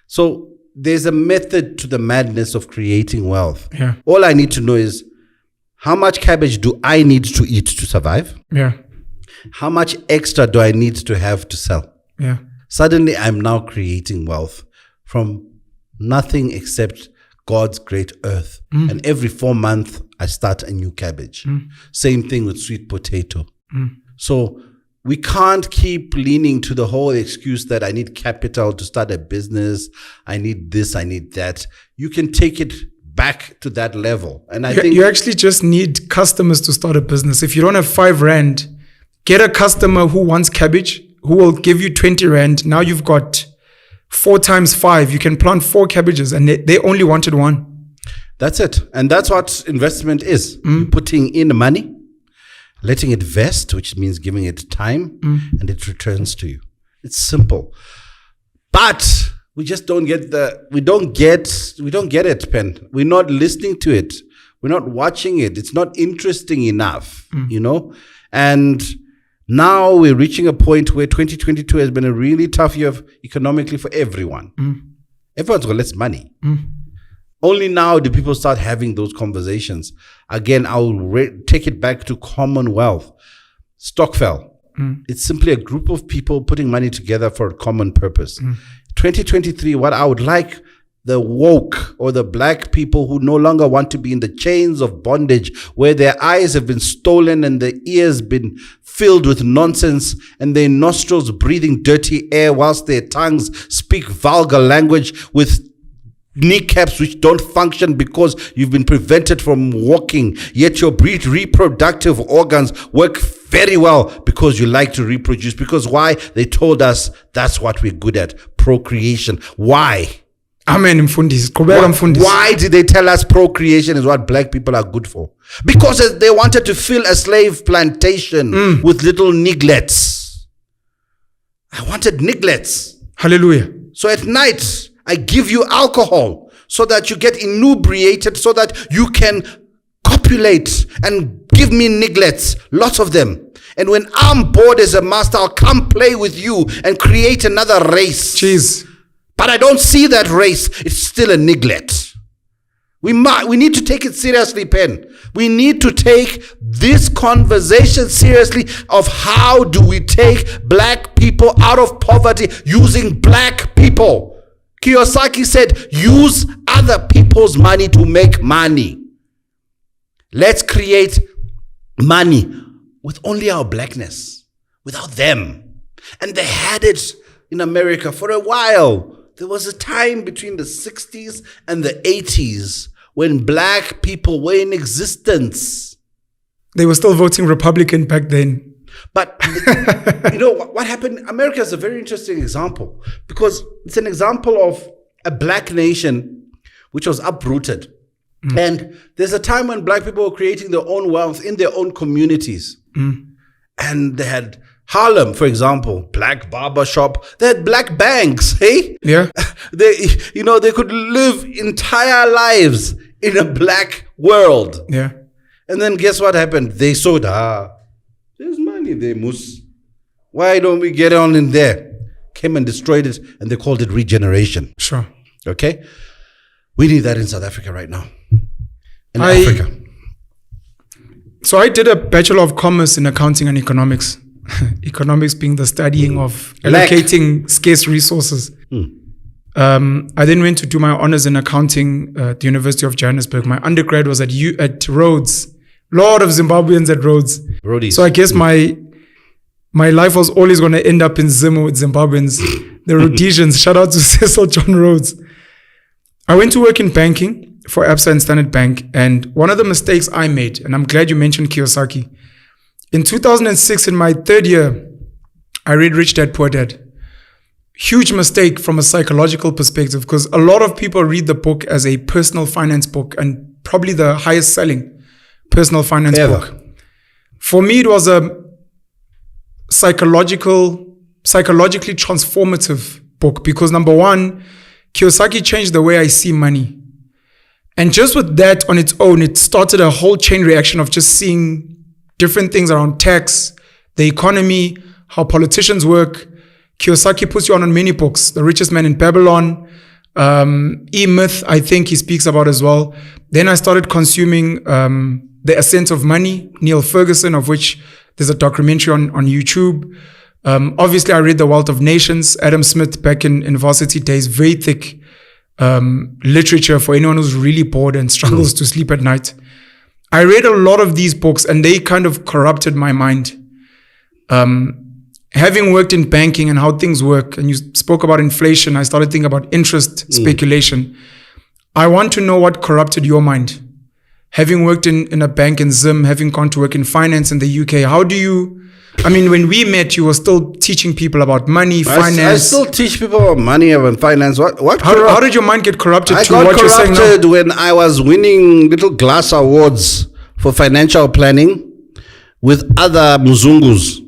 So there's a method to the madness of creating wealth. Yeah. All I need to know is how much cabbage do I need to eat to survive? Yeah. How much extra do I need to have to sell? Yeah. Suddenly I'm now creating wealth from nothing except God's great earth. And every 4 months, I start a new cabbage. Same thing with sweet potato. So we can't keep leaning to the whole excuse that I need capital to start a business. I need this, I need that. You can take it back to that level. And I think you actually just need customers to start a business. If you don't have 5 rand, get a customer who wants cabbage, who will give you 20 rand. Now you've got 4 times 5. You can plant 4 cabbages and they only wanted 1. That's it. And that's what investment is. Putting in money, letting it vest, which means giving it time, and it returns to you. It's simple. But we just don't get we don't get it, Pen. We're not listening to it. We're not watching it. It's not interesting enough, And now we're reaching a point where 2022 has been a really tough year economically for everyone. Everyone's got less money. Only now do people start having those conversations. Again, I'll take it back to Commonwealth. Stokvel. It's simply a group of people putting money together for a common purpose. 2023, what I would like the woke or the black people who no longer want to be in the chains of bondage, where their eyes have been stolen and their ears been filled with nonsense and their nostrils breathing dirty air whilst their tongues speak vulgar language with kneecaps which don't function because you've been prevented from walking, yet your reproductive organs work very well because you like to reproduce. Because why? They told us that's what we're good at, procreation. Why? Amen, Mfundisi. Why did they tell us procreation is what black people are good for? Because they wanted to fill a slave plantation with little niglets. I wanted niglets. Hallelujah. So at night, I give you alcohol so that you get inebriated, so that you can copulate and give me niglets, lots of them. And when I'm bored as a master, I'll come play with you and create another race. Jeez. But I don't see that race. It's still a niglet. We need to take it seriously, Pen. We need to take this conversation seriously of how do we take black people out of poverty using black people. Kiyosaki said, use other people's money to make money. Let's create money with only our blackness, without them. And they had it in America for a while. There was a time between the 60s and the 80s when black people were in existence. They were still voting Republican back then. But what happened? America is a very interesting example because it's an example of a black nation which was uprooted. And there's a time when black people were creating their own wealth in their own communities. And they had Harlem, for example, black barber shop. They had black banks, hey? Yeah. They could live entire lives in a black world. Yeah. And then guess what happened? They saw, there's money there, Moose. Why don't we get on in there? Came and destroyed it, and they called it regeneration. Sure. Okay? We need that in South Africa right now. In Africa. So I did a Bachelor of Commerce in Accounting and Economics. Economics being the studying of allocating scarce resources. I then went to do my honors in accounting at the University of Johannesburg. My undergrad was at Rhodes. Lot of Zimbabweans at Rhodes. Rhodesians. So I guess my life was always going to end up in Zim with Zimbabweans. The Rhodesians. Shout out to Cecil John Rhodes. I went to work in banking for Absa and Standard Bank. And one of the mistakes I made, and I'm glad you mentioned Kiyosaki. In 2006, in my third year, I read Rich Dad, Poor Dad. Huge mistake from a psychological perspective, because a lot of people read the book as a personal finance book and probably the highest selling personal finance book. For me, it was a psychologically transformative book because number one, Kiyosaki changed the way I see money. And just with that on its own, it started a whole chain reaction of just seeing different things around tax, the economy, how politicians work. Kiyosaki puts you on many books. The Richest Man in Babylon, E-Myth, I think he speaks about as well. Then I started consuming The Ascent of Money, Neil Ferguson, of which there's a documentary on YouTube. Obviously, I read The Wealth of Nations, Adam Smith back in varsity days, very thick literature for anyone who's really bored and struggles to sleep at night. I read a lot of these books and they kind of corrupted my mind. Having worked in banking and how things work, and you spoke about inflation, I started thinking about interest speculation. I want to know what corrupted your mind. Having worked in a bank in Zim, having gone to work in finance in the UK, when we met, you were still teaching people about money, finance. I still teach people about money and finance. How did your mind get corrupted to what you're saying now? I got corrupted when I was winning little glass awards for financial planning with other Muzungus.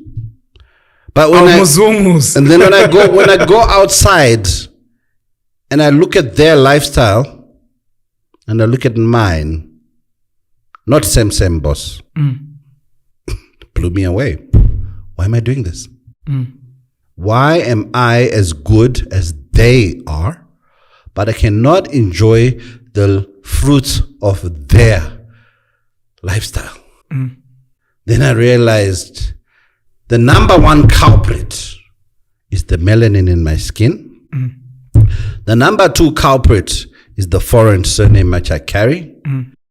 But when Muzungus. And then when I go outside and I look at their lifestyle and I look at mine, not same, boss. Blew me away. Why am I doing this? Why am I as good as they are, but I cannot enjoy the fruits of their lifestyle? Then I realized the number one culprit is the melanin in my skin. The number two culprit is the foreign surname which I carry.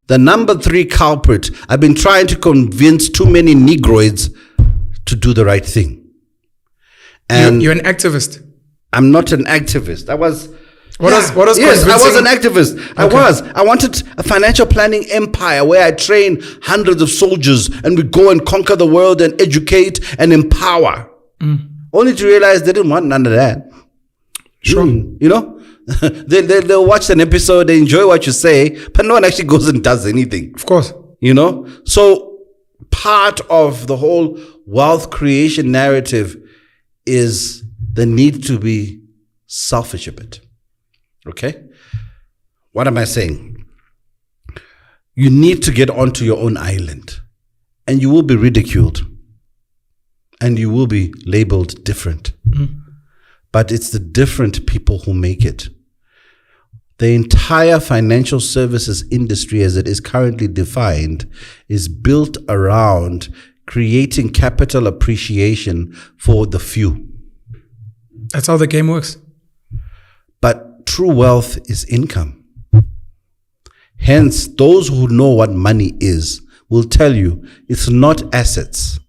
The number three culprit, I've been trying to convince too many Negroids to do the right thing. And you're an activist. I'm not an activist. I was. What is yes, I was convincing- an activist. Okay. I wanted a financial planning empire where I train hundreds of soldiers and we go and conquer the world and educate and empower. Only to realize they didn't want none of that. Sure. You know, they'll watch an episode, they enjoy what you say, but no one actually goes and does anything. Of course. You know, so part of the whole wealth creation narrative is the need to be selfish a bit. Okay? What am I saying? You need to get onto your own island and you will be ridiculed and you will be labeled different. But it's the different people who make it. The entire financial services industry as it is currently defined is built around creating capital appreciation for the few. That's how the game works. But true wealth is income. Hence, those who know what money is will tell you it's not assets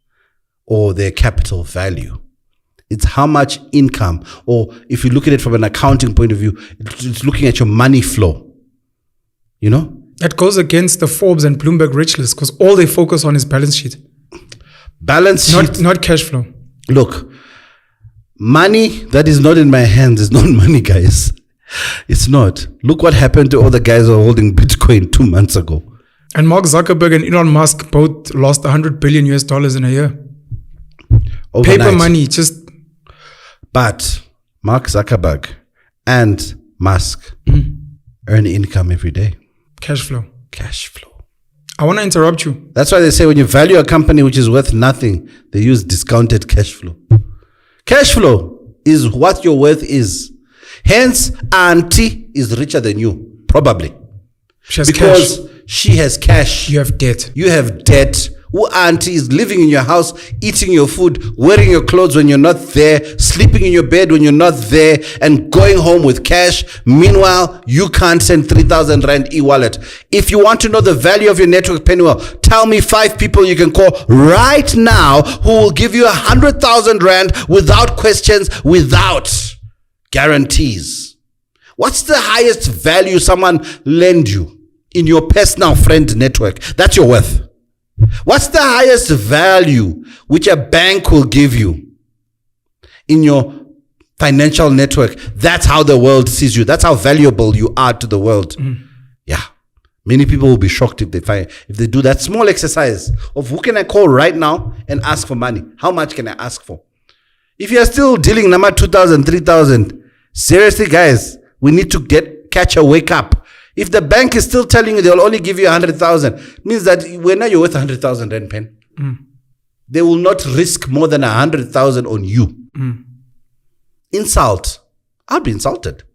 or their capital value. It's how much income, or if you look at it from an accounting point of view, it's looking at your money flow. You know? That goes against the Forbes and Bloomberg rich list because all they focus on is balance sheet. Balance sheet. Not cash flow. Look, money that is not in my hands is not money, guys. It's not. Look what happened to all the guys who are holding Bitcoin 2 months ago. And Mark Zuckerberg and Elon Musk both lost $100 billion in a year. Overnight. Paper money, just... But Mark Zuckerberg and Musk earn income every day. Cash flow. Cash flow. I want to interrupt you. That's why they say when you value a company which is worth nothing, they use discounted cash flow. Cash flow is what your worth is. Hence, auntie is richer than you, probably. She has because cash. she has cash. You have debt. You have debt. Who auntie is living in your house, eating your food, wearing your clothes when you're not there, sleeping in your bed when you're not there, and going home with cash. Meanwhile, you can't send 3,000 Rand e-wallet. If you want to know the value of your network, Penuel, tell me 5 people you can call right now who will give you 100,000 Rand without questions, without guarantees. What's the highest value someone lend you in your personal friend network? That's your worth. What's the highest value which a bank will give you in your financial network? That's how the world sees you. That's how valuable you are to the world. Yeah. Many people will be shocked if they do that small exercise of who can I call right now and ask for money? How much can I ask for? If you are still dealing number 2,000, 3,000, seriously guys, we need to catch a wake up. If the bank is still telling you they'll only give you 100,000, it means that when you're worth 100,000 Rand pen, they will not risk more than 100,000 on you. Insult. I'll be insulted.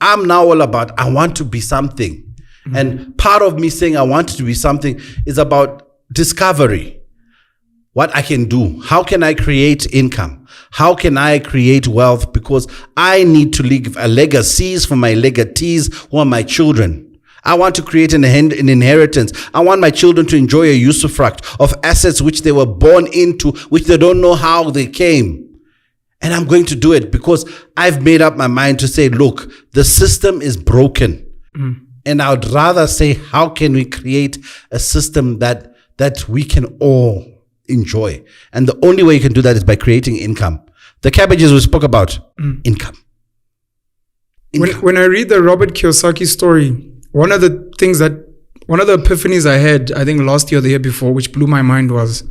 I'm now all about, I want to be something. And part of me saying I want to be something is about discovery. What I can do. How can I create income? How can I create wealth? Because I need to leave a legacies for my legatees who are my children. I want to create an inheritance. I want my children to enjoy a usufruct of assets which they were born into, which they don't know how they came. And I'm going to do it because I've made up my mind to say, look, the system is broken. And I would rather say, how can we create a system that we can all enjoy? And the only way you can do that is by creating income. The cabbages we spoke about, income. When I read the Robert Kiyosaki story, one of the epiphanies I had, I think last year or the year before, which blew my mind was,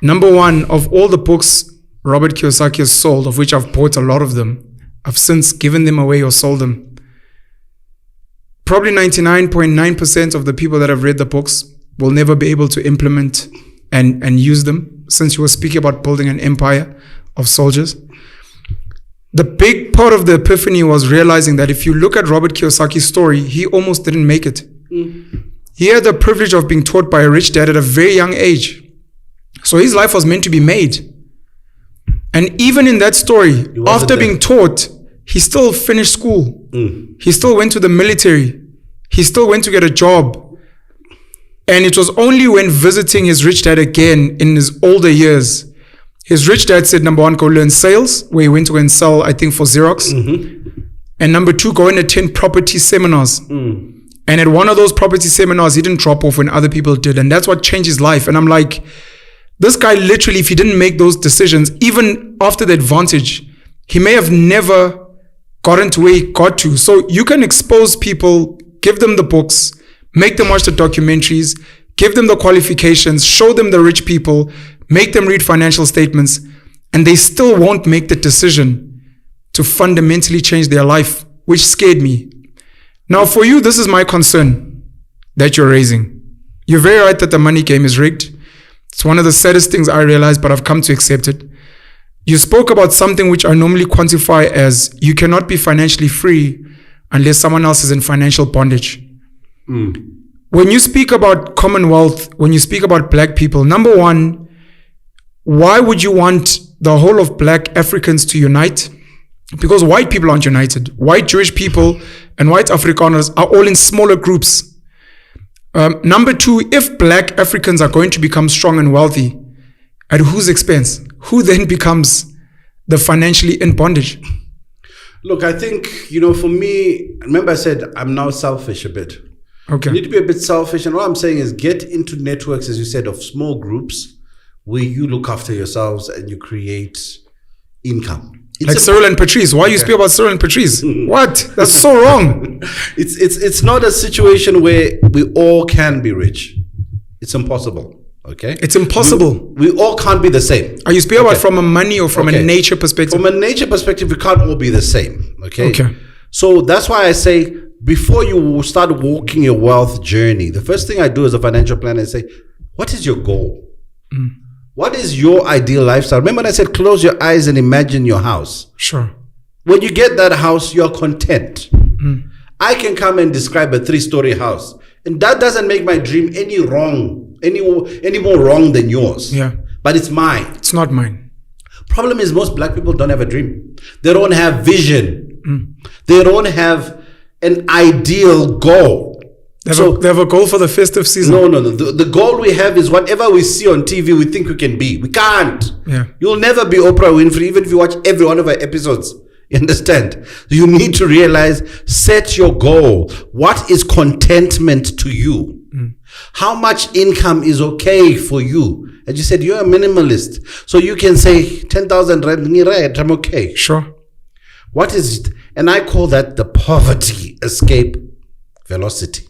number one, of all the books Robert Kiyosaki has sold, of which I've bought a lot of them, I've since given them away or sold them. Probably 99.9% of the people that have read the books will never be able to implement and use them, since you were speaking about building an empire of soldiers. The big part of the epiphany was realizing that if you look at Robert Kiyosaki's story, he almost didn't make it. He had the privilege of being taught by a rich dad at a very young age. So his life was meant to be made. And even in that story, after being taught, he still finished school. He still went to the military. He still went to get a job. And it was only when visiting his rich dad again in his older years, his rich dad said, number one, go learn sales, where he went to go and sell, I think, for Xerox. And number two, go and attend property seminars. And at one of those property seminars, he didn't drop off when other people did. And that's what changed his life. And I'm like, this guy literally, if he didn't make those decisions, even after the advantage, he may have never gotten to where he got to. So you can expose people, give them the books, make them watch the documentaries, give them the qualifications, show them the rich people, make them read financial statements, and they still won't make the decision to fundamentally change their life, which scared me. Now, for you, this is my concern that you're raising. You're very right that the money game is rigged. It's one of the saddest things I realized, but I've come to accept it. You spoke about something which I normally quantify as you cannot be financially free unless someone else is in financial bondage. When you speak about Commonwealth, when you speak about black people, number one, why would you want the whole of black Africans to unite? Because white people aren't united. White Jewish people and white Afrikaners are all in smaller groups. Number two, if black Africans are going to become strong and wealthy, at whose expense? Who then becomes the financially in bondage? Look, I think, for me, remember I said I'm now selfish a bit. Okay. You need to be a bit selfish. And what I'm saying is get into networks, as you said, of small groups where you look after yourselves and you create income. Like Cyril and Patrice. Why you speak about Cyril and Patrice? What? That's so wrong. It's not a situation where we all can be rich. It's impossible. Okay? It's impossible. We all can't be the same. Are you speaking about from a money or from a nature perspective? From a nature perspective, we can't all be the same. Okay? Okay. So that's why I say, before you start walking your wealth journey, the first thing I do as a financial planner is say, what is your goal? What is your ideal lifestyle? Remember when I said close your eyes and imagine your house? Sure. When you get that house, you're content. I can come and describe a 3-story house, and that doesn't make my dream any more wrong than yours. Yeah. But it's mine. It's not mine. Problem is most black people don't have a dream. They don't have vision. They don't have an ideal goal. They have a goal for the festive season. No. The goal we have is whatever we see on TV, we think we can be. We can't. Yeah. You'll never be Oprah Winfrey, even if you watch every one of her episodes. You understand? You need to realize, set your goal. What is contentment to you? How much income is okay for you? As you said, you're a minimalist. So you can say, 10,000 rand, I'm okay. Sure. What is it? And I call that the poverty escape velocity.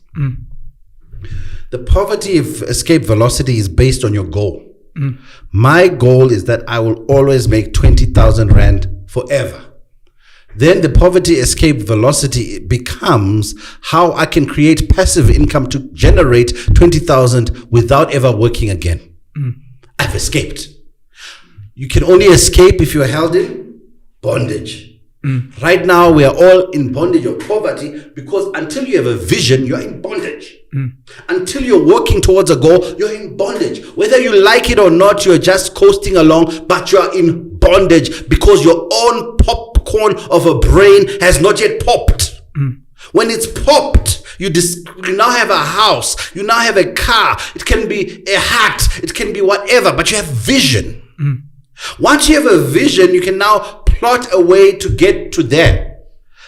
The poverty escape velocity is based on your goal. My goal is that I will always make 20,000 rand forever. Then the poverty escape velocity becomes how I can create passive income to generate 20,000 without ever working again. I've escaped. You can only escape if you're held in bondage. Right now, we are all in bondage of poverty because until you have a vision, you're in bondage. Until you're working towards a goal, you're in bondage. Whether you like it or not, you're just coasting along, but you're in bondage because your own popcorn of a brain has not yet popped. When it's popped, you now have a house, you now have a car, it can be a hat, it can be whatever, but you have vision. Once you have a vision, you can now plot a way to get to there.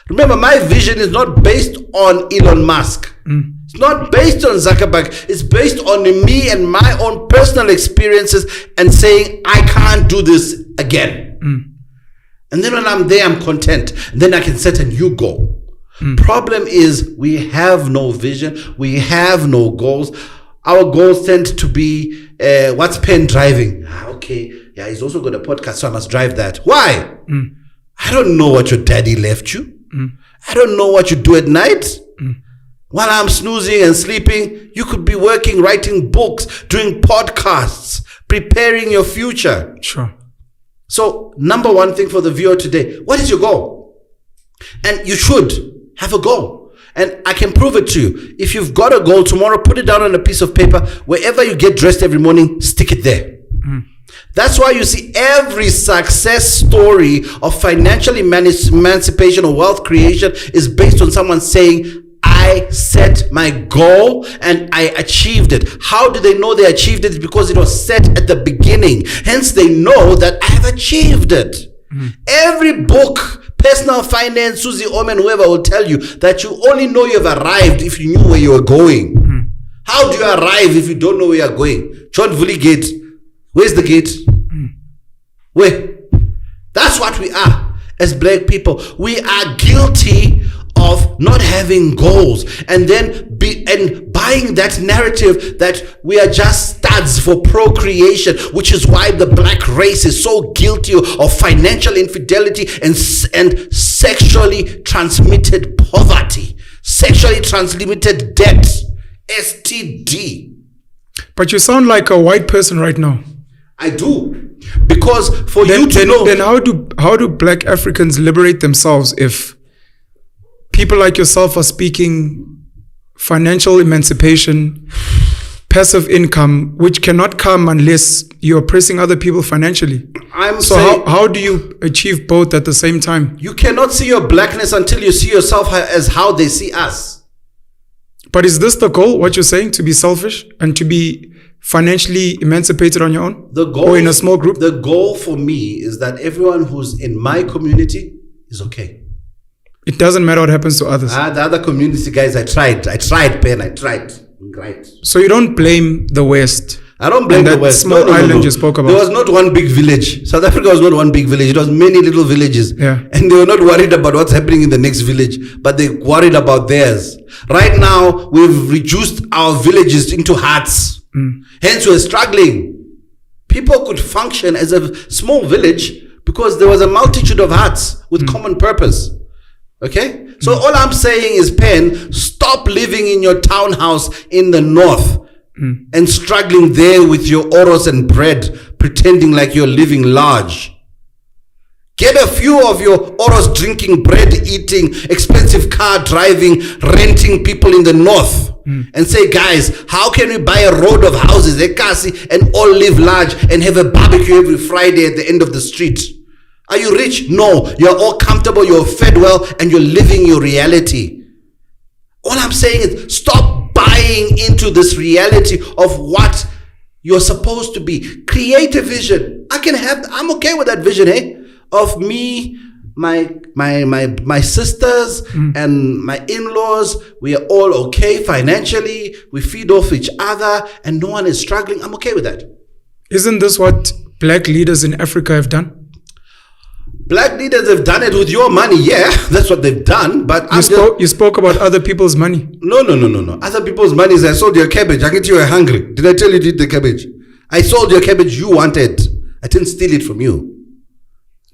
Remember, my vision is not based on Elon Musk. It's not based on Zuckerberg. It's based on me and my own personal experiences and saying, I can't do this again. And then when I'm there, I'm content. And then I can set a new goal. Problem is, we have no vision. We have no goals. Our goals tend to be, what's Pen driving? Okay. Yeah, he's also got a podcast, so I must drive that. Why? I don't know what your daddy left you. I don't know what you do at night. While I'm snoozing and sleeping, you could be working, writing books, doing podcasts, preparing your future. Sure. So, number one thing for the viewer today, what is your goal? And you should have a goal. And I can prove it to you. If you've got a goal tomorrow, put it down on a piece of paper. Wherever you get dressed every morning, stick it there. That's why you see every success story of financial emancipation or wealth creation is based on someone saying, I set my goal and I achieved it. How do they know they achieved it? Because it was set at the beginning. Hence, they know that I have achieved it. Every book, personal finance, Susie Omen, whoever will tell you that you only know you have arrived if you knew where you were going. How do you arrive if you don't know where you are going? John Vuli Gate. Where's the gate? Where? That's what we are as black people. We are guilty of not having goals and then buying that narrative that we are just studs for procreation, which is why the black race is so guilty of financial infidelity and sexually transmitted poverty, sexually transmitted debt, STD. But you sound like a white person right now. I do, because for you to know. Then how do black Africans liberate themselves if people like yourself are speaking financial emancipation, passive income, which cannot come unless you're oppressing other people financially? How do you achieve both at the same time? You cannot see your blackness until you see yourself as how they see us. But is this the goal, what you're saying, to be selfish and to be financially emancipated on your own? The goal, or in a small group? The goal for me is that everyone who's in my community is okay. It doesn't matter what happens to others. The other community guys, I tried, Ben, I tried. Right. So you don't blame the West? I don't blame the West. Small island you spoke about. There was not one big village. South Africa was not one big village. It was many little villages. Yeah. And they were not worried about what's happening in the next village, but they worried about theirs. Right now, we've reduced our villages into huts. Hence, we're struggling. People could function as a small village because there was a multitude of huts with common purpose. Okay? So all I'm saying is, Pen, stop living in your townhouse in the north and struggling there with your oros and bread, pretending like you're living large. Get a few of your oros drinking, bread eating, expensive car driving, renting people in the north and say, guys, how can we buy a road of houses, Ekasi, and all live large and have a barbecue every Friday at the end of the street? Are you rich? No. You're all comfortable, you're fed well, and you're living your reality. All I'm saying is stop buying into this reality of what you're supposed to be. Create a vision. I'm okay with that vision, of me, my sisters and my in-laws. We are all okay financially. We feed off each other and no one is struggling. I'm okay with that. Isn't this what black leaders in Africa have done? Black leaders have done it with your money. Yeah, that's what they've done. But you spoke about other people's money. No. Other people's money is I sold your cabbage. I get you were hungry. Did I tell you to eat the cabbage? I sold your cabbage you wanted. I didn't steal it from you.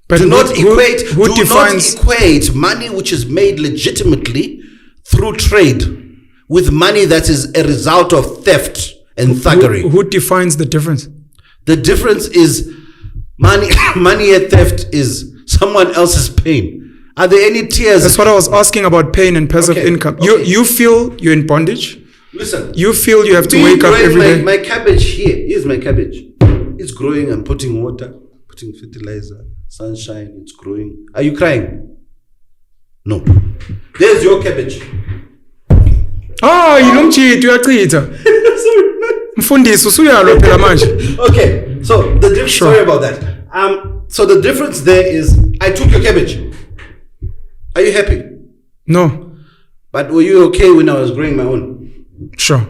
But do not equate money which is made legitimately through trade with money that is a result of theft and thuggery. Who defines the difference? The difference is money and theft is someone else's pain. Are there any tears? That's what I was asking about pain and passive income. Okay. You feel you're in bondage? Listen. You feel you have to wake up every day? My cabbage here. Here's my cabbage. It's growing. I'm putting water, putting fertilizer, sunshine. It's growing. Are you crying? No. There's your cabbage. Yilomchithu uyachitha. Mfundisi usuyalo phela manje. Okay. So the difference, sorry about that. So the difference there is I took your cabbage. Are you happy? No. But were you okay when I was growing my own? Sure.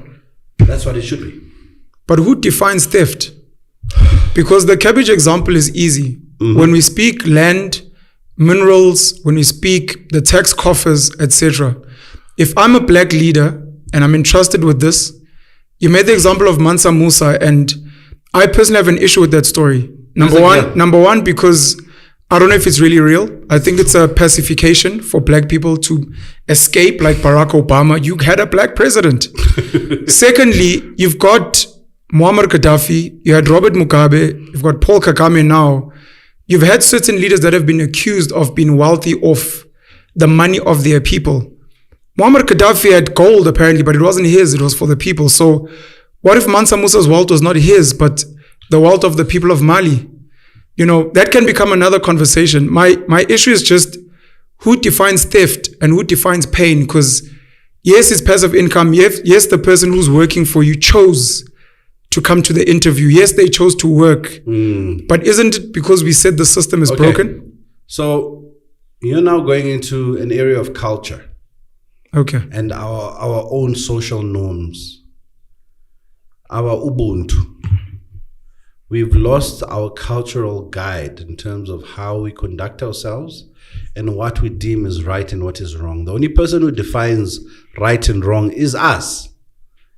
That's what it should be. But who defines theft? Because the cabbage example is easy. When we speak land, minerals, when we speak the tax coffers, etc. If I'm a black leader and I'm entrusted with this, you made the example of Mansa Musa, and I personally have an issue with that story. Number one, because I don't know if it's really real. I think it's a pacification for black people to escape, like Barack Obama. You had a black president. Secondly, you've got Muammar Gaddafi, you had Robert Mugabe, you've got Paul Kagame now. You've had certain leaders that have been accused of being wealthy off the money of their people. Muammar Gaddafi had gold apparently, but it wasn't his, it was for the people. So what if Mansa Musa's wealth was not his, but the wealth of the people of Mali? You know, that can become another conversation. My issue is just who defines theft and who defines pain? Because yes, it's passive income. Yes, the person who's working for you chose to come to the interview. Yes, they chose to work. But isn't it because we said the system is broken? So you're now going into an area of culture. Okay. And our own social norms. Our Ubuntu. We've lost our cultural guide in terms of how we conduct ourselves and what we deem is right and what is wrong. The only person who defines right and wrong is us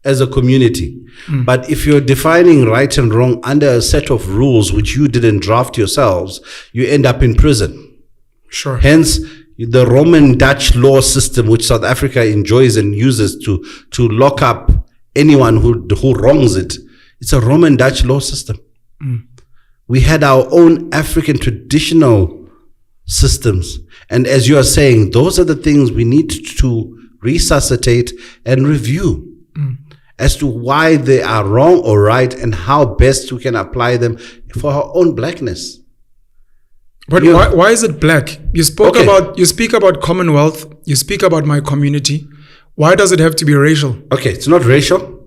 as a community. But if you're defining right and wrong under a set of rules which you didn't draft yourselves, you end up in prison. Sure. Hence, the Roman Dutch law system, which South Africa enjoys and uses to lock up anyone who wrongs it, it's a Roman Dutch law system. We had our own African traditional systems. And as you are saying, those are the things we need to resuscitate and review as to why they are wrong or right and how best we can apply them for our own blackness. But why is it black? You speak about Commonwealth, you speak about my community. Why does it have to be racial? Okay, it's not racial.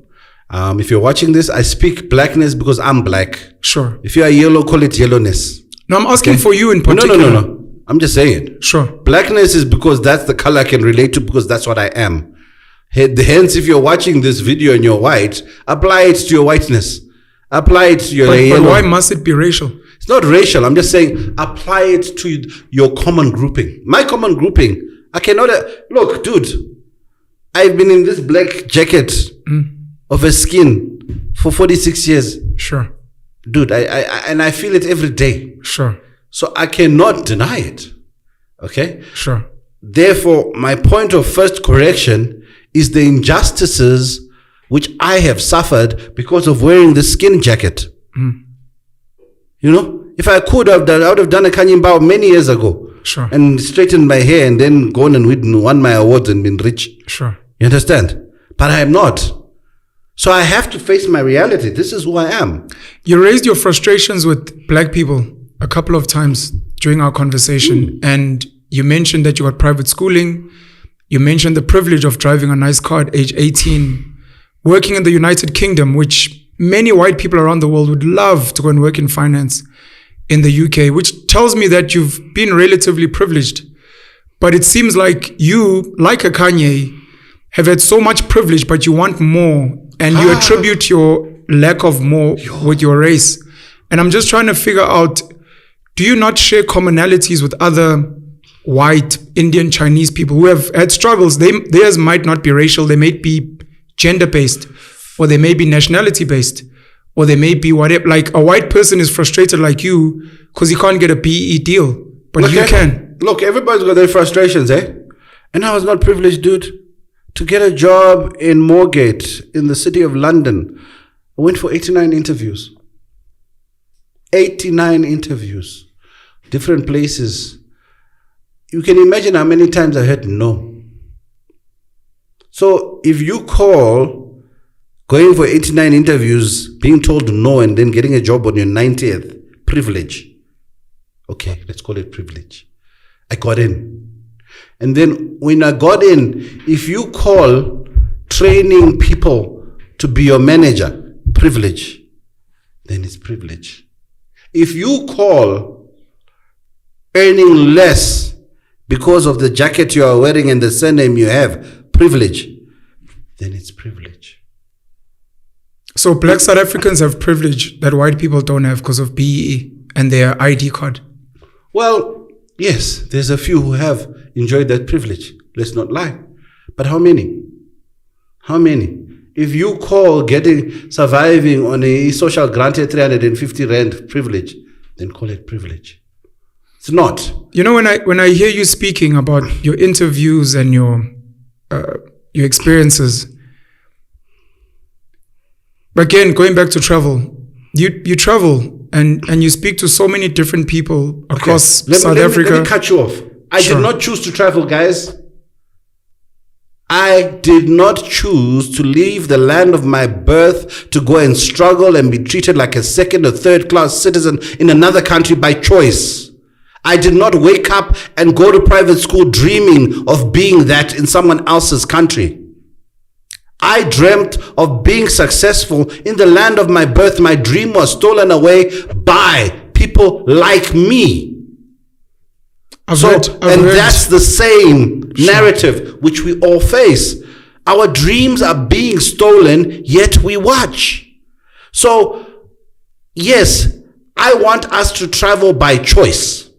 If you're watching this, I speak blackness because I'm black. Sure. If you are yellow, call it yellowness. No, I'm asking for you in particular. No. I'm just saying it. Sure. Blackness is because that's the color I can relate to because that's what I am. Hence, if you're watching this video and you're white, apply it to your whiteness. Apply it to your yellow. But why must it be racial? It's not racial. I'm just saying apply it to your common grouping. My common grouping, I cannot... Look, dude, I've been in this black jacket of a skin for 46 years. Sure. Dude, I feel it every day. Sure. So I cannot deny it. Okay? Sure. Therefore, my point of first correction is the injustices which I have suffered because of wearing the skin jacket. You know? If I could have done, I would have done a Kanyimbao many years ago. Sure. And straightened my hair and then gone and won my awards and been rich. Sure. You understand? But I am not. So I have to face my reality. This is who I am. You raised your frustrations with black people a couple of times during our conversation. And you mentioned that you got private schooling. You mentioned the privilege of driving a nice car at age 18, working in the United Kingdom, which many white people around the world would love to go and work in finance in the UK, which tells me that you've been relatively privileged. But it seems like you, like a Kanye, have had so much privilege, but you want more. And you attribute your lack of more with your race. And I'm just trying to figure out, do you not share commonalities with other white, Indian, Chinese people who have had struggles? Theirs might not be racial. They may be gender-based, or they may be nationality-based, or they may be whatever. Like a white person is frustrated like you because he can't get a BE deal, but you can. Look, everybody's got their frustrations, eh? And I was not privileged, dude. To get a job in Moorgate in the city of London, I went for 89 interviews. 89 interviews. Different places. You can imagine how many times I heard no. So if you call going for 89 interviews, being told no, and then getting a job on your 90th, privilege. Okay, let's call it privilege. I got in. And then when I got in, if you call training people to be your manager, privilege, then it's privilege. If you call earning less because of the jacket you are wearing and the surname you have, privilege, then it's privilege. So black South Africans have privilege that white people don't have because of BEE and their ID card. Well, yes, there's a few who have enjoyed that privilege. Let's not lie. But how many? How many? If you call surviving on a social grant at 350 Rand privilege, then call it privilege. It's not. You know, when I hear you speaking about your interviews and your experiences, again, going back to travel, you travel and you speak to so many different people across South Africa. Let me cut you off. I did not choose to travel, guys. I did not choose to leave the land of my birth to go and struggle and be treated like a second or third class citizen in another country by choice. I did not wake up and go to private school dreaming of being that in someone else's country. I dreamt of being successful in the land of my birth. My dream was stolen away by people like me. That's the same narrative which we all face. Our dreams are being stolen, yet we watch. So, yes, I want us to travel by choice,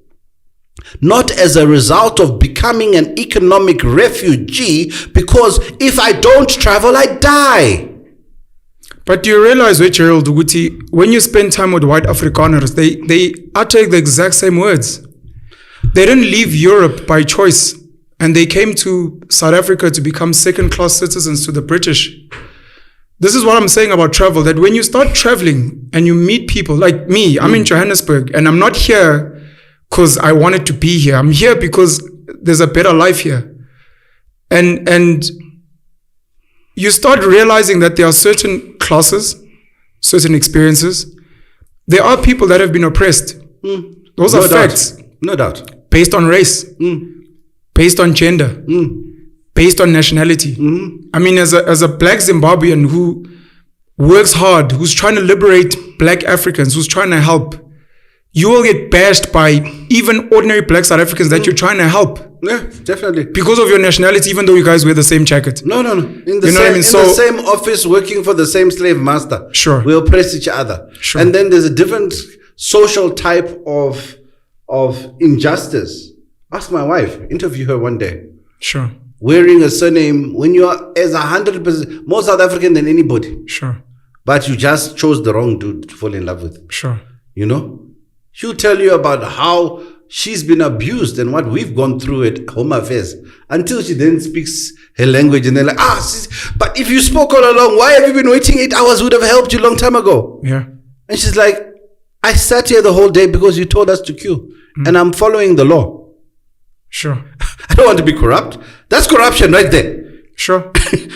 not as a result of becoming an economic refugee, because if I don't travel, I die. But do you realize, Gerald, when you spend time with white Afrikaners, they utter the exact same words. They didn't leave Europe by choice, and they came to South Africa to become second-class citizens to the British. This is what I'm saying about travel, that when you start traveling and you meet people like me, I'm in Johannesburg, and I'm not here because I wanted to be here. I'm here because there's a better life here. And you start realizing that there are certain classes, certain experiences. There are people that have been oppressed. Those are facts. No doubt. Based on race, based on gender, based on nationality. I mean, as a black Zimbabwean who works hard, who's trying to liberate black Africans, who's trying to help, you will get bashed by even ordinary black South Africans that you're trying to help. Yeah, definitely. Because of your nationality, even though you guys wear the same jacket. No. In the same office, working for the same slave master. Sure. We oppress each other. Sure. And then there's a different social type of injustice. Ask my wife, interview her one day. Sure. Wearing a surname when you are as 100% more South African than anybody. Sure. But you just chose the wrong dude to fall in love with. Sure. You know? She'll tell you about how she's been abused and what we've gone through at Home Affairs, until she then speaks her language and they're like, but if you spoke all along, why have you been waiting 8 hours? Would have helped you a long time ago. Yeah. And she's like, I sat here the whole day because you told us to queue and I'm following the law. Sure. I don't want to be corrupt. That's corruption right there. Sure.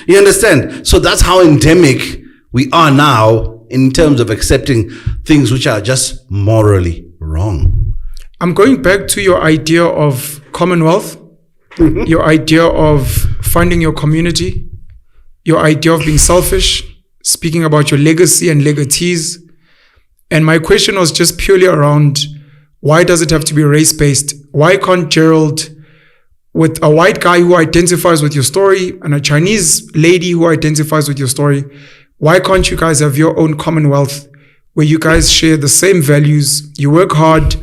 You understand? So that's how endemic we are now in terms of accepting things which are just morally wrong. I'm going back to your idea of commonwealth, your idea of finding your community, your idea of being selfish, speaking about your legacy and legatees. And my question was just purely around, why does it have to be race-based? Why can't Gerald, with a white guy who identifies with your story and a Chinese lady who identifies with your story, why can't you guys have your own commonwealth where you guys share the same values, you work hard,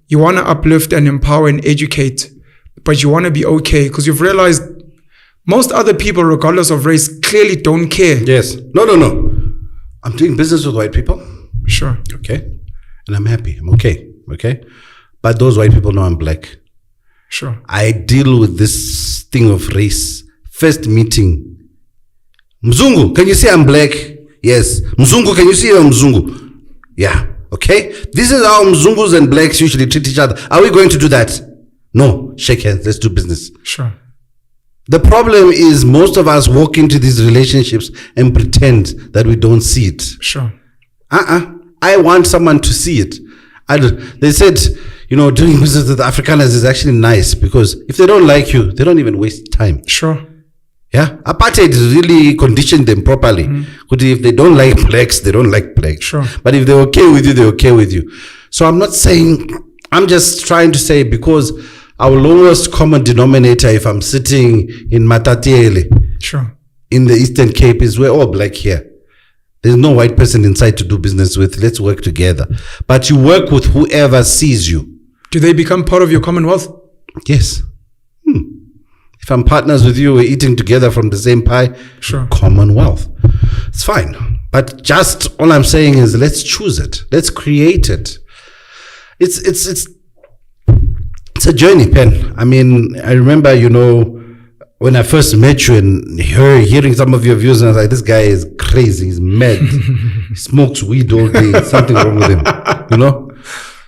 you want to uplift and empower and educate, but you want to be okay? Because you've realized most other people, regardless of race, clearly don't care. Yes. No. I'm doing business with white people. Sure. Okay. And I'm happy. I'm okay. Okay. But those white people know I'm black. Sure. I deal with this thing of race. First meeting. Mzungu, can you see I'm black? Yes. Mzungu, can you see I'm Mzungu? Yeah. Okay. This is how Mzungus and blacks usually treat each other. Are we going to do that? No. Shake hands. Let's do business. Sure. The problem is most of us walk into these relationships and pretend that we don't see it. Sure. I want someone to see it. They said, doing business with Afrikaners is actually nice because if they don't like you, they don't even waste time. Sure. Yeah. Apartheid really conditioned them properly. If they don't like blacks, they don't like blacks. Sure. But if they're okay with you, they're okay with you. So I'm just trying to say, because our lowest common denominator, if I'm sitting in Matatiele, sure, in the Eastern Cape, is we're all black here. There's no white person inside to do business with. Let's work together. But you work with whoever sees you. Do they become part of your commonwealth? Yes. If I'm partners with you, we're eating together from the same pie. Sure. Commonwealth. It's fine. But just all I'm saying is let's choose it. Let's create it. It's It's a journey, Pen. I mean, I remember, when I first met you and hearing some of your views, and I was like, this guy is crazy, he's mad, he smokes weed all day, something wrong with him,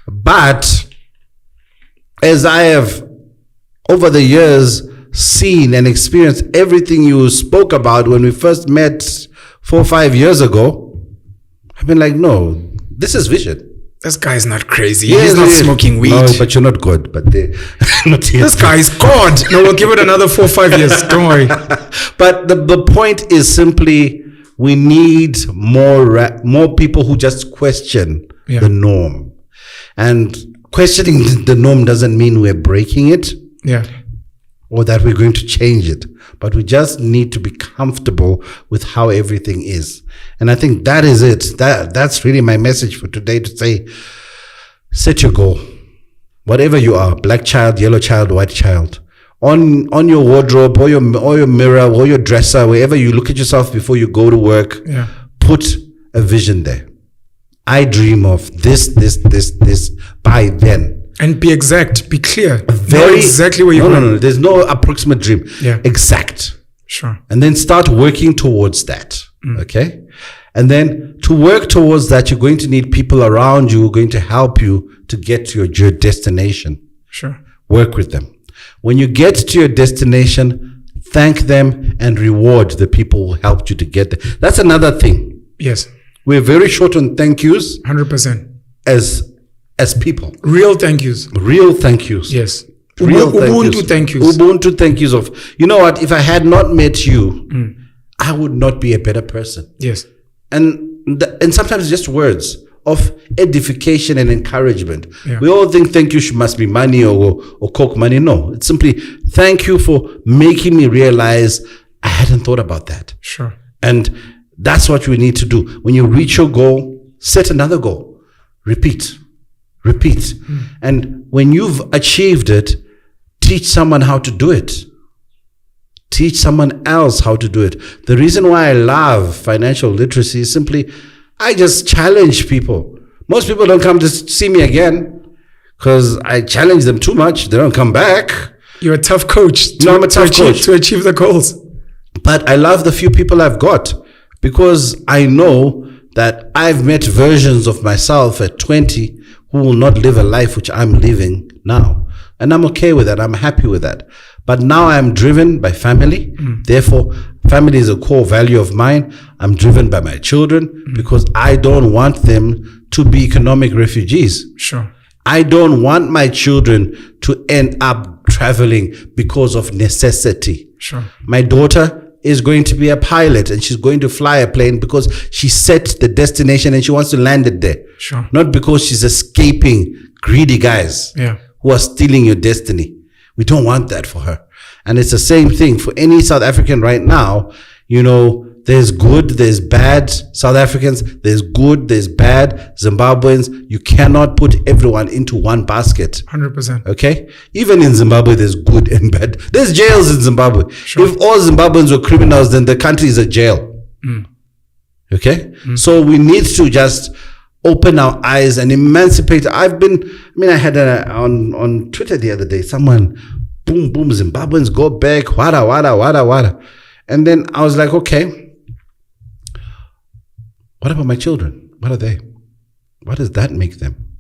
But as I have, over the years, seen and experienced everything you spoke about when we first met 4 or 5 years ago, I've been like, no, this is vision. This guy's not crazy. He's not smoking weed. No, but you're not God. But not yet. This guy is God. No, we'll give it another 4 or 5 years. Don't worry. But the point is simply, we need more people who just question the norm. And questioning the norm doesn't mean we're breaking it. Yeah. Or that we're going to change it. But we just need to be comfortable with how everything is. And I think that is it. That's really my message for today, to say, set your goal. Whatever you are, black child, yellow child, white child, on your wardrobe or your mirror or your dresser, wherever you look at yourself before you go to work, put a vision there. I dream of this by then. And be exact, be clear. Know exactly where you're going. No. There's no approximate dream. Yeah. Exact. Sure. And then start working towards that. Okay? And then to work towards that, you're going to need people around you who are going to help you to get to your destination. Sure. Work with them. When you get to your destination, thank them and reward the people who helped you to get there. That's another thing. Yes. We're very short on thank yous. 100%. As people. Real thank yous. Real thank yous. Yes. Real Ubuntu thank yous. Ubuntu thank yous of, you know what, if I had not met you, I would not be a better person. Yes. And sometimes just words of edification and encouragement. Yeah. We all think thank you must be money or coke money. No, it's simply thank you for making me realize I hadn't thought about that. Sure. And that's what we need to do. When you reach your goal, set another goal. Repeat. And when you've achieved it, teach someone how to do it. Teach someone else how to do it. The reason why I love financial literacy is simply, I just challenge people. Most people don't come to see me again because I challenge them too much. They don't come back. You're a tough coach. I'm a tough coach. To achieve the goals. But I love the few people I've got, because I know that I've met versions of myself at 20 who will not live a life which I'm living now. And I'm okay with that. I'm happy with that. But now I'm driven by family. Therefore, family is a core value of mine. I'm driven by my children because I don't want them to be economic refugees. Sure. I don't want my children to end up traveling because of necessity. Sure. My daughter is going to be a pilot and she's going to fly a plane because she set the destination and she wants to land it there. Sure. Not because she's escaping greedy guys who are stealing your destiny. We don't want that for her. And it's the same thing for any South African right now. There's good, there's bad South Africans, there's good, there's bad Zimbabweans. You cannot put everyone into one basket. 100%. Okay? Even in Zimbabwe, there's good and bad. There's jails in Zimbabwe. Sure. If all Zimbabweans were criminals, then the country is a jail. Okay? So we need to just open our eyes and emancipate. I had on Twitter the other day, someone, boom, Zimbabweans go back, wada. And then I was like, okay, what about my children? What are they? What does that make them?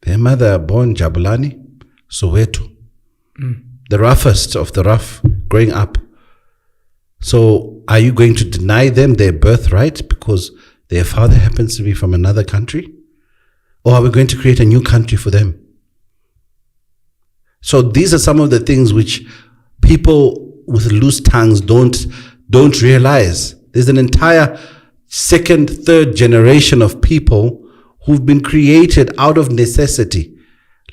Their mother born Jabulani, Soweto. The roughest of the rough growing up. So are you going to deny them their birthright because their father happens to be from another country? Or are we going to create a new country for them? So these are some of the things which people with loose tongues don't realize. There's an entire second, third generation of people who've been created out of necessity.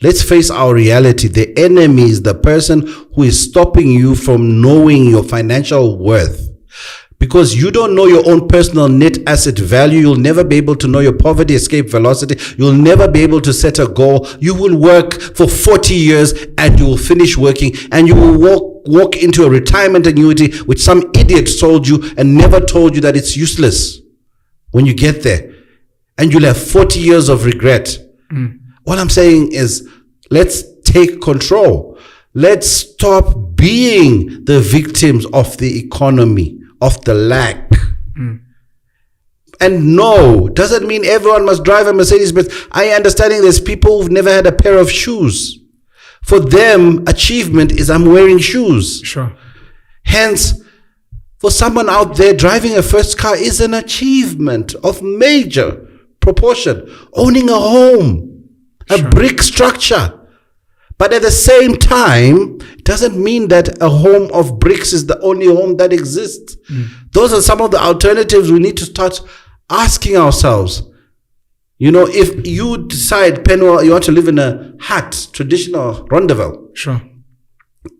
Let's face our reality. The enemy is the person who is stopping you from knowing your financial worth. Because you don't know your own personal net asset value, you'll never be able to know your poverty escape velocity. You'll never be able to set a goal. You will work for 40 years and you will finish working and you will walk into a retirement annuity which some idiot sold you and never told you that it's useless when you get there. And you'll have 40 years of regret. All I'm saying is, let's take control. Let's stop being the victims of the economy, of the lack. And no, doesn't mean everyone must drive a Mercedes, but I understanding there's people who've never had a pair of shoes. For them, achievement is I'm wearing shoes. Sure. Hence, for someone out there, driving a first car is an achievement of major proportion. Owning a home, a brick structure. But at the same time, it doesn't mean that a home of bricks is the only home that exists. Those are some of the alternatives we need to start asking ourselves. You know, if you decide, Penuel, you want to live in a hut, traditional rendezvous. Sure.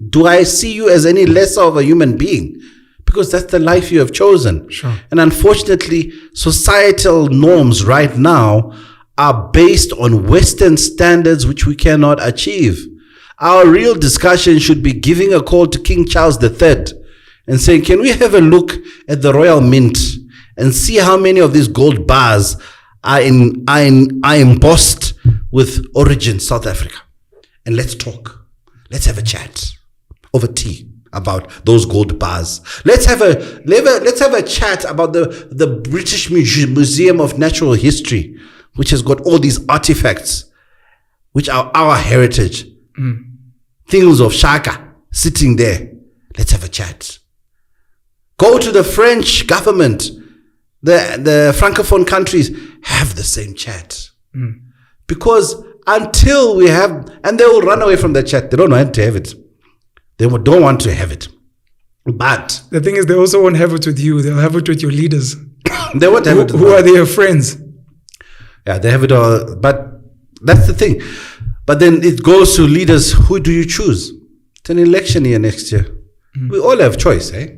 Do I see you as any lesser of a human being? Because that's the life you have chosen. Sure. And unfortunately, societal norms right now are based on Western standards which we cannot achieve. Our real discussion should be giving a call to King Charles III and saying, can we have a look at the Royal Mint and see how many of these gold bars are embossed with origin South Africa? And let's talk. Let's have a chat over tea about those gold bars. Let's have a chat about the British Museum of Natural History, which has got all these artifacts, which are our heritage. Things of Shaka sitting there. Let's have a chat. Go to the French government, the Francophone countries, have the same chat. Because until we have, and they will run away from the chat. They don't want to have it. They don't want to have it. But the thing is, they also won't have it with you. They'll have it with your leaders. They won't have it. Who are their friends? Yeah, they have it all. But that's the thing. But then it goes to leaders. Who do you choose? It's an election year next year. We all have choice, eh?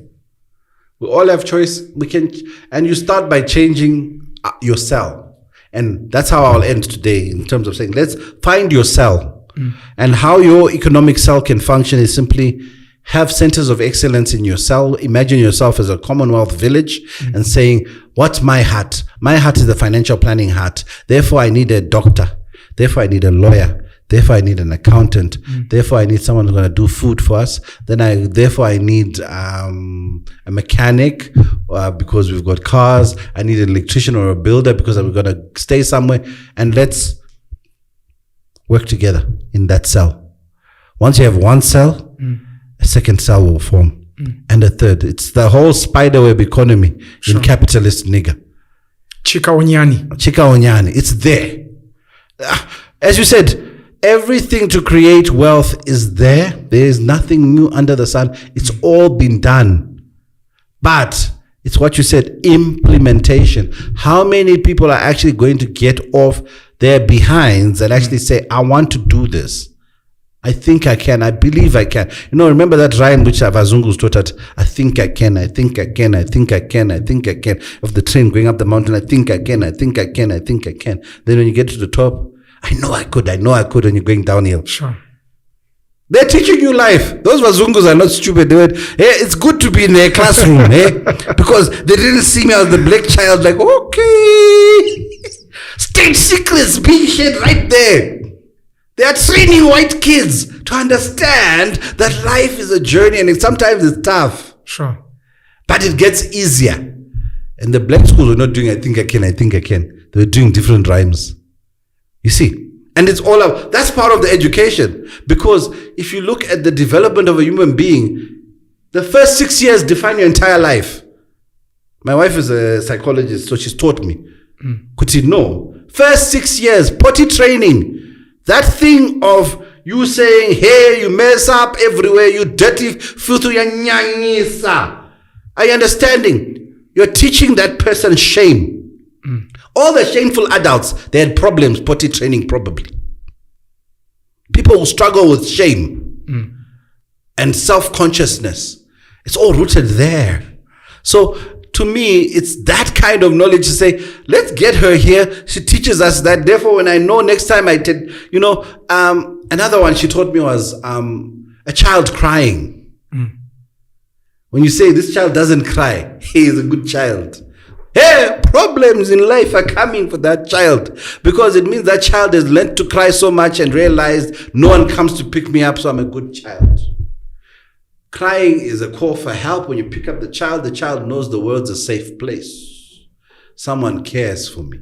We all have choice. We can, and you start by changing your cell. And that's how I'll end today in terms of saying, let's find your cell. And how your economic cell can function is simply have centers of excellence in your cell. Imagine yourself as a Commonwealth village and saying, what's my hut? My hut is the financial planning hut. Therefore, I need a doctor. Therefore, I need a lawyer. Therefore, I need an accountant. Therefore, I need someone who's going to do food for us. Therefore, I need a mechanic because we've got cars. I need an electrician or a builder because we're going to stay somewhere. And let's work together in that cell. Once you have one cell, a second cell will form. And a third. It's the whole spiderweb economy in capitalist nigger. Chikaonyani. It's there. As you said, everything to create wealth is there. There is nothing new under the sun. It's all been done. But it's what you said, implementation. How many people are actually going to get off their behinds and actually say, I want to do this. I think I can. I believe I can. You know, remember that rhyme which Avazungus taught at, I think I can, I think I can, I think I can, I think I can. Of the train going up the mountain, I think I can, I think I can, I think I can. Then when you get to the top, I know I could, when you're going downhill. Sure. They're teaching you life. Those Wazungus are not stupid. They went, hey, it's good to be in a classroom, because they didn't see me as the black child, like, okay. State secrets being shared right there. They are training white kids to understand that life is a journey and sometimes it's tough. Sure. But it gets easier. And the black schools were not doing I think I can, I think I can. They were doing different rhymes. You see? And it's all up. That's part of the education. Because if you look at the development of a human being, the first 6 years define your entire life. My wife is a psychologist, so she's taught me. Could you know? First 6 years, potty training. That thing of you saying, hey, you mess up everywhere, you dirty, filthy, are you understanding? You're teaching that person shame. All the shameful adults, they had problems, potty training probably. People who struggle with shame and self-consciousness. It's all rooted there. So to me, it's that kind of knowledge to say, let's get her here. She teaches us that. Therefore, when I know next time I did, another one she taught me was a child crying. When you say this child doesn't cry, he is a good child. Hey, problems in life are coming for that child, because it means that child has learned to cry so much and realized no one comes to pick me up, so I'm a good child. Crying is a call for help. When you pick up the child knows the world's a safe place. Someone cares for me.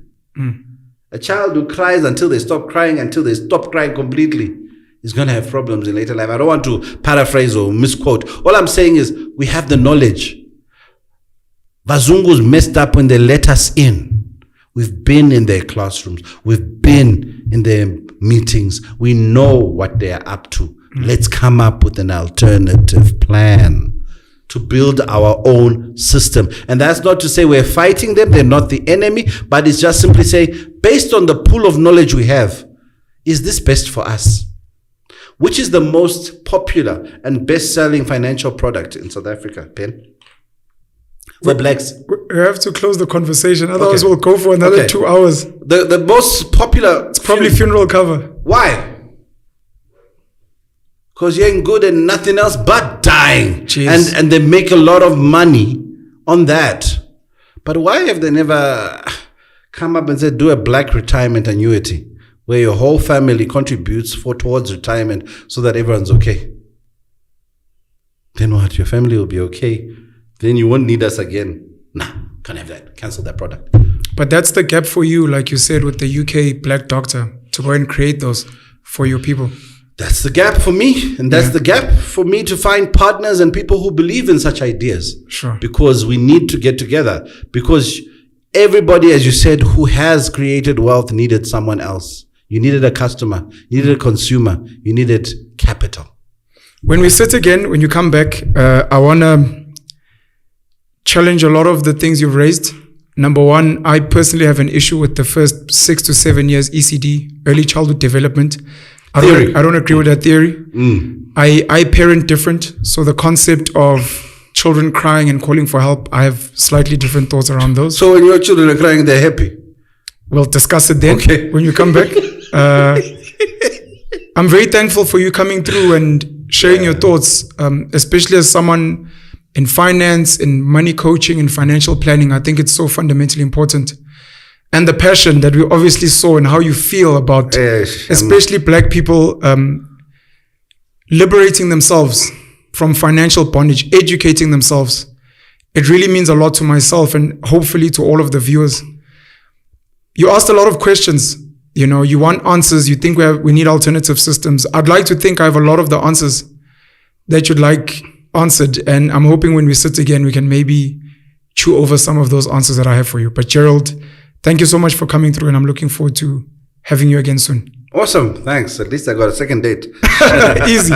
A child who cries until they stop crying, until they stop crying completely, is going to have problems in later life. I don't want to paraphrase or misquote. All I'm saying is we have the knowledge. Bazungu's messed up when they let us in. We've been in their classrooms. We've been in their meetings. We know what they're up to. Let's come up with an alternative plan to build our own system. And that's not to say we're fighting them. They're not the enemy, but it's just simply say, based on the pool of knowledge we have, is this best for us? Which is the most popular and best-selling financial product in South Africa, Pen? For blacks. We have to close the conversation, otherwise we'll go for another 2 hours. The most popular... It's probably funeral cover. Why? Because you ain't good at nothing else but dying. And they make a lot of money on that. But why have they never come up and said, do a black retirement annuity, where your whole family contributes towards retirement so that everyone's okay? Then what? Your family will be okay. Then you won't need us again. Nah, can't have that. Cancel that product. But that's the gap for you, like you said, with the UK black doctor, to go and create those for your people. That's the gap for me. And that's the gap for me to find partners and people who believe in such ideas. Sure. Because we need to get together. Because everybody, as you said, who has created wealth needed someone else. You needed a customer. You needed a consumer. You needed capital. When we sit again, when you come back, I want to challenge a lot of the things you've raised. Number one, I personally have an issue with the first 6 to 7 years ECD, early childhood development. I don't agree with that theory. I parent different. So the concept of children crying and calling for help, I have slightly different thoughts around those. So when your children are crying, they're happy? We'll discuss it then when you come back. I'm very thankful for you coming through and sharing your thoughts, especially as someone in finance, in money coaching, in financial planning. I think it's so fundamentally important. And the passion that we obviously saw and how you feel about, especially black people, liberating themselves from financial bondage, educating themselves. It really means a lot to myself and hopefully to all of the viewers. You asked a lot of questions. You know, you want answers. You think we need alternative systems. I'd like to think I have a lot of the answers that you'd like answered. And I'm hoping when we sit again, we can maybe chew over some of those answers that I have for you. But Gerald, thank you so much for coming through, and I'm looking forward to having you again soon. Awesome. Thanks. At least I got a second date. Easy.